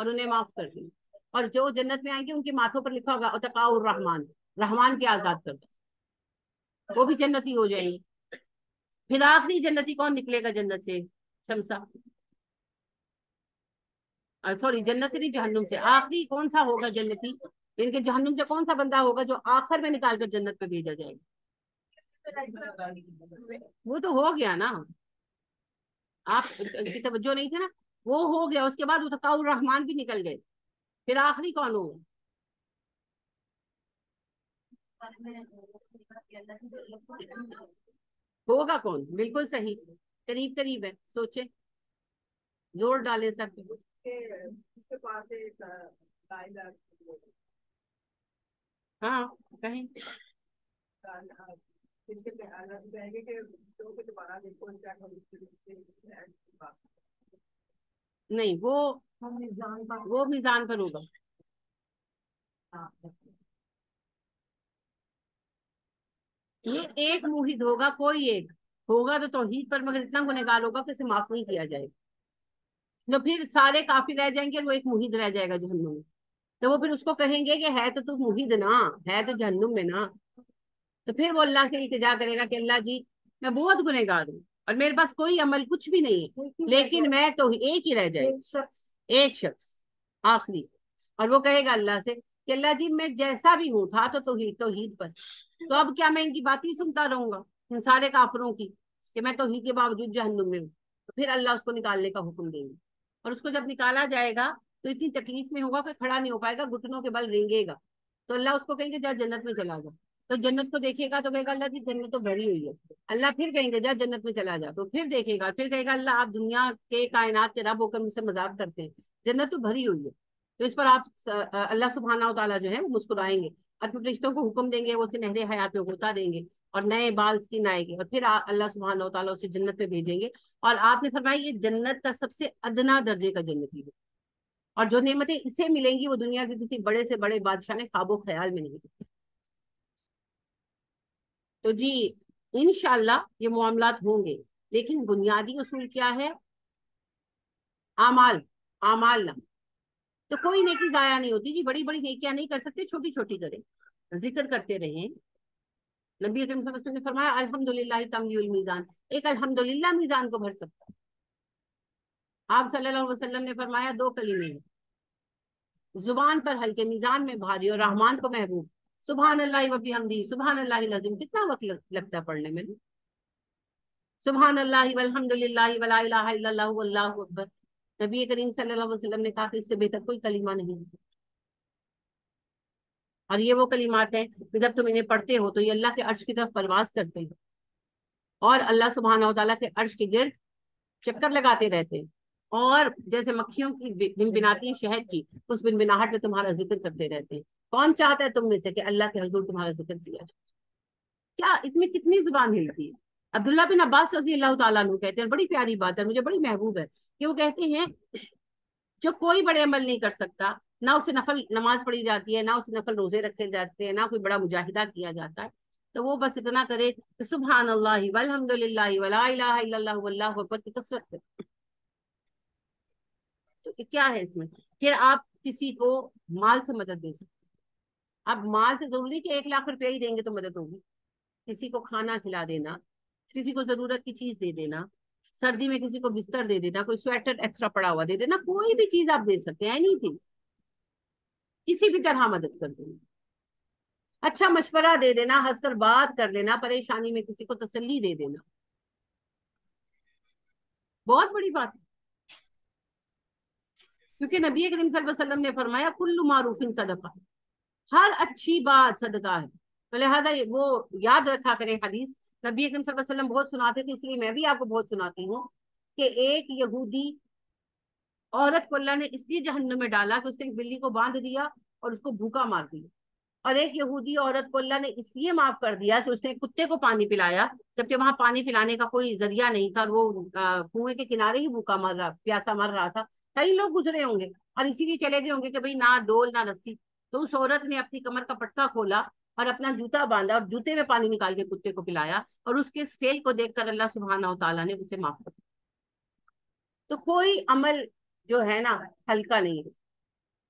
اور انہیں معاف کر دیں. اور جو جنت میں آئیں گے ان کے ماتھوں پر لکھا ہوگا اتقاء الرحمان، رحمان کے آزاد کرتا، وہ بھی جنتی ہو جائیں گے. پھر آخری جنتی کون نکلے گا جنت سے؟ شمسا، سوری جنت سے نہیں، جہنم سے. آخری کون سا ہوگا جنتی؟ ان کے جہنم سے کون سا بندہ ہوگا جو آخر میں نکال کر جنت میں بھیجا جائے گا؟ وہ تو ہو گیا نا، آپ کی توجہ نہیں تھی نا. وہ ہو گیا، اس کے بعد اتقاء الرحمان بھی نکل گئے. پھر آخری کون ہوگا؟ ہوگا کون؟ بالکل صحیح، قریب قریب ہے، سوچے، زور ڈالے سر پہ. ہاں کہیں نہیں، وہ میزان پر ہوگا. یہ ایک موحد ہوگا، کوئی ایک ہوگا تو توحید پر، مگر اتنا گنہگار ہوگا کہ اسے معاف نہیں کیا جائے. تو پھر سارے کافر رہ جائیں گے اور وہ ایک موحد رہ جائے گا جہنم میں. تو وہ پھر اس کو کہیں گے کہ ہے تو موحد نا، ہے تو جہنم میں نا. تو پھر وہ اللہ سے التجا کرے گا کہ اللہ جی میں بہت گنہگار ہوں اور میرے پاس کوئی عمل کچھ بھی نہیں ہے، لیکن میں تو ایک ہی رہ جائے، ایک شخص آخری. اور وہ کہے گا اللہ سے کہ اللہ جی میں جیسا بھی ہوں تھا تو توحید پر، تو اب کیا میں ان کی بات ہی سنتا رہوں گا، ان سارے کافروں کی، کہ میں توحید کے باوجود جہنم میں ہوں؟ تو پھر اللہ اس کو نکالنے کا حکم دیں گے. اور اس کو جب نکالا جائے گا تو اتنی تکلیف میں ہوگا کہ کھڑا نہیں ہو پائے گا، گھٹنوں کے بل رینگے گا. تو اللہ اس کو کہیں گے جا جنت میں چلا جا. تو جنت کو دیکھے گا تو کہے گا اللہ جی جنت تو بھری ہوئی ہے. اللہ پھر کہیں گے جا جنت میں چلا جا. تو پھر دیکھے گا، پھر کہے گا اللہ آپ دنیا کے کائنات کے رب ہو کر مجھ سے مذاق کرتے ہیں، جنت تو بھری ہوئی ہے. تو اس پر آپ اللہ سبحانہ و تعالیٰ جو ہے وہ مسکرائیں گے اور پھر فرشتوں کو حکم دیں گے، وہ اسے نہر حیات میں غوطہ دیں گے اور نئے بال اسکن آئے گے، اور پھر اللہ سبحانہ و تعالیٰ اسے جنت میں بھیجیں گے. اور آپ نے فرمایا یہ جنت کا سب سے ادنا درجے کا جنتی ہے، اور جو نعمتیں اسے ملیں گی وہ دنیا کے کسی بڑے سے بڑے بادشاہ نے خواب و خیال میں نہیں کی. تو جی انشاءاللہ یہ معاملات ہوں گے، لیکن بنیادی اصول کیا ہے؟ اعمال، اعمال نہ. تو کوئی نیکی ضائع نہیں ہوتی جی، بڑی بڑی نیکیاں نہیں کر سکتے، چھوٹی چھوٹی کریں، ذکر کرتے رہیں. نبی اکرم صلی اللہ علیہ وسلم نے فرمایا الحمدللہ تملی المیزان، ایک الحمدللہ میزان کو بھر سکتا ہے. آپ صلی اللہ علیہ وسلم نے فرمایا دو کلمے ہیں، زبان پر ہلکے میزان میں بھاری اور رحمان کو محبوب، سبحان اللہ و بحمدہ سبحان اللہ العظیم. کتنا وقت لگتا ہے پڑھنے میں؟ سبحان اللہ والحمد للہ ولا الہ الا اللہ واللہ اکبر. نبی کریم صلی اللہ علیہ وسلم نے کہا کہ اس سے بہتر کوئی کلمہ نہیں. اور یہ وہ کلمات ہیں کہ جب تم انہیں پڑھتے ہو تو یہ اللہ کے عرش کی طرف پرواز کرتے ہیں اور اللہ سبحانہ و تعالیٰ کے عرش کے گرد چکر لگاتے رہتے ہیں، اور جیسے مکھیوں کی بنبناتی ہیں شہد کی، اس بنبناہٹ میں تمہارا ذکر کرتے رہتے ہیں. کون چاہتا ہے تم میں سے کہ اللہ کے حضور تمہارا ذکر کیا جائے؟ کیا اس میں کتنی زبان ہلتی ہے. عبداللہ بن عباس رضی اللہ تعالیٰ عنہ کہتے ہیں، بڑی پیاری بات ہے، مجھے بڑی محبوب ہے، کہ وہ کہتے ہیں جو کوئی بڑے عمل نہیں کر سکتا، نہ اسے نفل نماز پڑھی جاتی ہے، نہ اسے نفل روزے رکھے جاتے ہیں، نہ کوئی بڑا مجاہدہ کیا جاتا ہے، تو وہ بس اتنا کرے کہ سبحان اللہ والحمد للہ ولا الہ الا اللہ واللہ اکبر کی کثرت کرے. تو کیا ہے اس میں؟ پھر آپ کسی کو مال سے مدد دے سکتے. اب مال سے ضروری کہ 1 لاکھ روپے ہی دیں گے تو مدد ہوگی. کسی کو کھانا کھلا دینا، کسی کو ضرورت کی چیز دے دینا، سردی میں کسی کو بستر دے دینا، کوئی سویٹر ایکسٹرا پڑا ہوا دے دینا، کوئی بھی چیز آپ دے سکتے ہیں، اینی تھنگ، کسی بھی طرح مدد کر دینا. اچھا مشورہ دے دینا، ہنس کر بات کر لینا، پریشانی میں کسی کو تسلی دے دینا، بہت بڑی بات ہے. کیونکہ نبی کریم صلی اللہ علیہ وسلم نے فرمایا کل معروف صدقہ، ہر اچھی بات صدقہ ہے. تو لہٰذا وہ یاد رکھا کریں حدیث، نبی اکرم صلی اللہ علیہ وسلم بہت سناتے تھے، اس لیے میں بھی آپ کو بہت سناتی ہوں، کہ ایک یہودی عورت کو اللہ نے اس لیے جہنم میں ڈالا کہ اس نے ایک بلی کو باندھ دیا اور اس کو بھوکا مار دیا. اور ایک یہودی عورت کو اللہ نے اس لیے معاف کر دیا کہ اس نے کتے کو پانی پلایا، جبکہ وہاں پانی پلانے کا کوئی ذریعہ نہیں تھا، وہ کنویں کے کنارے ہی بھوکا مر رہا، پیاسا مر رہا تھا. کئی لوگ گزرے ہوں گے اور اسی لیے چلے گئے ہوں گے کہ بھئی نہ ڈول نہ رسی. تو اس عورت نے اپنی کمر کا پٹا کھولا اور اپنا جوتا باندھا اور جوتے میں پانی نکال کے کتے کو پلایا، اور اس کے اس فیل کو دیکھ کر اللہ سبحانہ و تعالیٰ نے اسے معاف کر دیا. تو کوئی عمل جو ہے نا ہلکا نہیں ہے.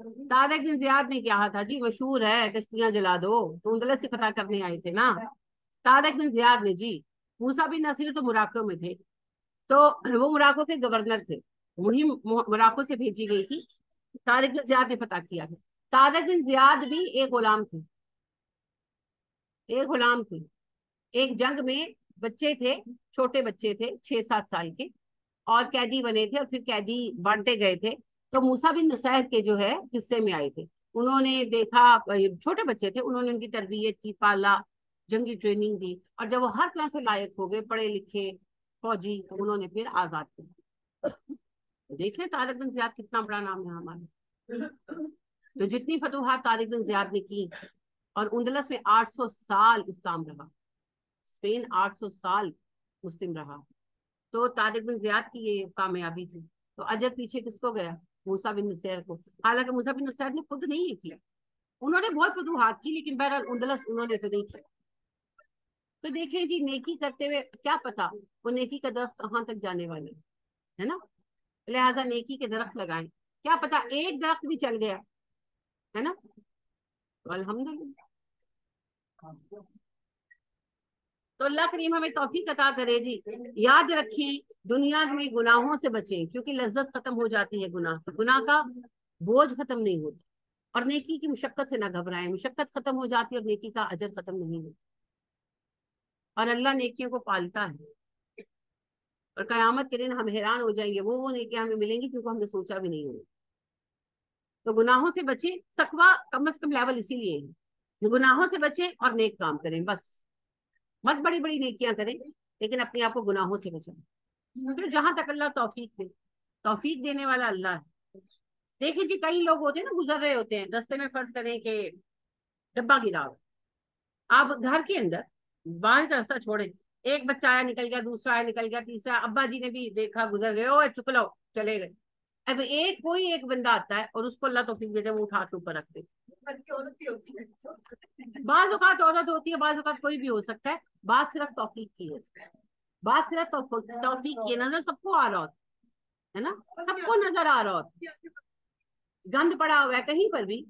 طارق بن زیاد نے کیا تھا جی، مشہور ہے، کشتیاں جلا دو، تو اندلس سے فتح کرنے آئے تھے نا طارق بن زیاد نے جی۔ موسیٰ بن نصیر تو موراکو میں تھے، تو وہ موراکو کے گورنر تھے، مہم موراکو سے بھیجی گئی تھی، طارق بن زیاد نے فتح کیا تھا۔ طارق بن زیاد بھی ایک غلام تھے، ایک غلام تھے، ایک جنگ میں بچے تھے، چھوٹے بچے تھے 6-7 سال کے، اور قیدی بنے تھے، اور پھر قیدی بانٹے گئے تھے، تو موسیٰ بن نصیر کے جو ہے حصے میں آئے تھے۔ انہوں نے دیکھا، چھوٹے بچے تھے، انہوں نے ان کی تربیت کی، پالا، جنگی ٹریننگ دی، اور جب وہ ہر طرح سے لائق ہو گئے، پڑھے لکھے فوجی، تو انہوں نے پھر آزاد کیا۔ دیکھ لیں طارق بن زیاد کتنا بڑا نام ہے ہمارا۔ تو جتنی فتوحات طارق بن زیاد نے کی، اور اندلس میں 800 سال اسلام رہا، اسپین 800 سال مسلم رہا، تو طارق بن زیاد کی یہ کامیابی تھی۔ تو اجر پیچھے کس کو گیا؟ موسیٰ بن نصیر کو۔ حالانکہ موسیٰ بن نصیر نے خود نہیں یہ کیا، انہوں نے بہت فتوحات کی، لیکن بہرحال اندلس انہوں نے تو نہیں کیا۔ تو دیکھیں جی، نیکی کرتے ہوئے کیا پتا وہ نیکی کا درخت کہاں تک جانے والا ہے نا، لہٰذا نیکی کے درخت لگائیں، کیا پتا ایک درخت بھی چل گیا ہے نا، تو الحمدللہ۔ تو اللہ کریم ہمیں توفیق عطا کرے جی۔ یاد رکھیں، دنیا میں گناہوں سے بچیں، کیونکہ لذت ختم ہو جاتی ہے گناہ کا بوجھ ختم نہیں ہوتا، اور نیکی کی مشقت سے نہ گھبرائیں، مشقت ختم ہو جاتی ہے اور نیکی کا اجر ختم نہیں ہوتا، اور اللہ نیکیوں کو پالتا ہے، اور قیامت کے دن ہم حیران ہو جائیں گے، وہ نیکیاں ہمیں ملیں گی جن کو ہم نے سوچا بھی نہیں ہوگا۔ تو گناہوں سے بچیں، تقویٰ کم از کم لیول اسی لیے ہے، گناہوں سے بچیں اور نیک کام کریں، بس مت بڑی بڑی نیکیاں کریں، لیکن اپنے آپ کو گناہوں سے بچائیں، پھر جہاں تک اللہ توفیق دے، توفیق دینے والا اللہ ہے۔ دیکھیں جی، کئی لوگ ہوتے ہیں نا، گزر رہے ہوتے ہیں رستے میں، فرض کریں کہ ڈبہ گرا ہو، آپ گھر کے اندر باہر کا راستہ چھوڑیں، ایک بچہ آیا نکل گیا، دوسرا آیا نکل گیا، تیسرا، ابا جی نے بھی دیکھا گزر گئے، او چک لو، چلے گئے، اب کوئی ایک بندہ آتا ہے اور اس کو اللہ توفیق دیتے ہیں، وہ اٹھا کے اوپر رکھتے، بعض اوقات عورت ہوتی ہے، بعض اوقات کوئی بھی ہو سکتا ہے، بات صرف توفیق کی ہے، بات صرف توفیق کی نظر سب کو آ رہا ہوتا ہے نا، سب کو نظر آ رہا ہوتا، گند پڑا ہوا ہے کہیں پر بھی،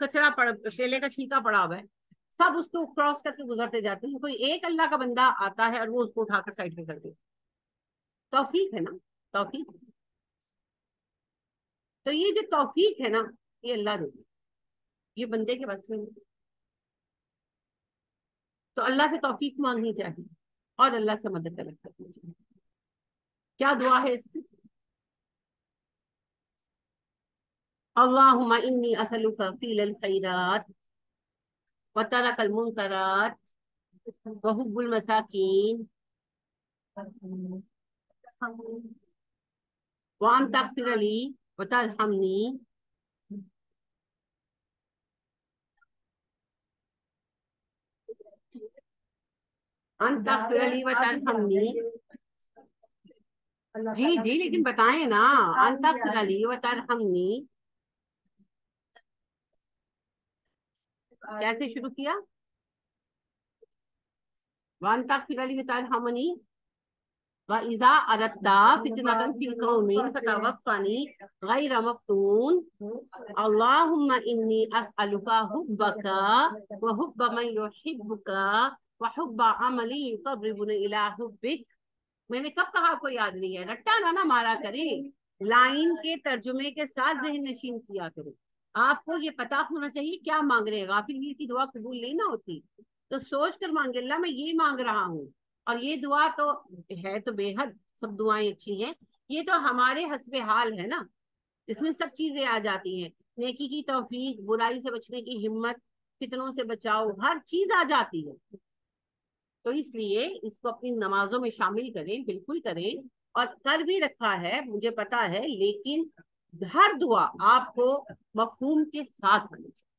کچرا کیلے کا چھلکا پڑا ہوا ہے، سب اس کو کراس کر کے گزرتے جاتے ہیں، کوئی ایک اللہ کا بندہ آتا ہے اور وہ اس کو اٹھا کر سائڈ پہ کر دے، توفیق ہے نا، توفیق۔ تو یہ جو توفیق ہے نا، یہ اللہ دے، یہ بندے کے بس میں نہیں، تو اللہ سے توفیق مانگنی چاہیے، اور اللہ سے مدد طلب کرنی چاہیے۔ کیا دعا ہے اس کی؟ اللہم انی اسألک فیل الخیرات وترک المنکرات وحب المساکین وان تغفر لی وترحمنی ان تغفر لی وترحمنی۔ جی جی، لیکن بتائیں نا، ان تغفر لی وترحمنی کیسے شروع کیا؟ وان تغفر لی وترحمنی وَإِذَا أَرَدْتَ فِتْنَةً فِي قَوْمٍ فَتَوَفَّنِي غَيْرَ مَفْتُونٍ اللهم إني أسألك حبك وحب من يحبك وحب عمل يقربني إلى حبك۔ میں نے کب کہا کو یاد نہیں ہے، رٹا نہ مارا کرے، لائن کے ترجمے کے ساتھ ذہن نشین کیا کرے، آپ کو یہ پتا ہونا چاہیے کیا مانگ رہے ہیں، غافل دل کی دعا قبول نہیں نہ ہوتی، تو سوچ کر مانگے، اللہ میں یہ مانگ رہا ہوں، اور یہ دعا تو ہے تو بے حد سب دعائیں اچھی ہیں، یہ تو ہمارے حسب حال ہے نا، اس میں سب چیزیں آ جاتی ہیں، نیکی کی توفیق، برائی سے بچنے کی ہمت، فتنوں سے بچاؤ، ہر چیز آ جاتی ہے، تو اس لیے اس کو اپنی نمازوں میں شامل کریں، بالکل کریں، اور کر بھی رکھا ہے مجھے پتا ہے، لیکن ہر دعا آپ کو مفہوم کے ساتھ ہونی چاہیے،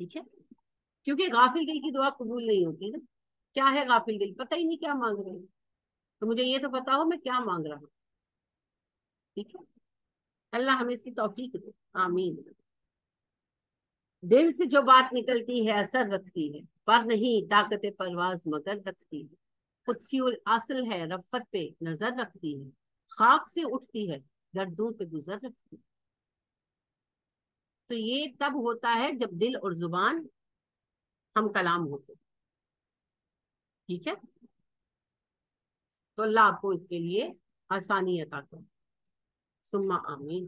ٹھیک ہے، کیونکہ غافل دل کی دعا قبول نہیں ہوتی نا، کیا ہے غافل دل، پتہ ہی نہیں کیا مانگ رہے ہیں، تو مجھے یہ تو پتا ہو میں کیا مانگ رہا ہوں، ٹھیک ہے، اللہ ہمیں اس کی توفیق دے، آمین۔ دل سے جو بات نکلتی ہے اثر رکھتی ہے، پر نہیں طاقت پرواز مگر رکھتی ہے، قدسی الاصل ہے رفت پہ نظر رکھتی ہے، خاک سے اٹھتی ہے گردوں پہ گزر رکھتی ہے۔ تو یہ تب ہوتا ہے جب دل اور زبان ہم کلام ہوتے. ٹھیک ہے. تو اللہ آپ کو اس کے لیے آسانی عطا کرے. ثم آمین.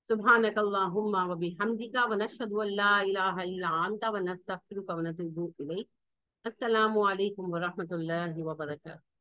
سبحانک اللہم و بحمدک ونشہد ان لا الہ الا انت ونستغفرک ونتوب الیک. السلام علیکم ورحمۃ اللہ وبرکاتہ.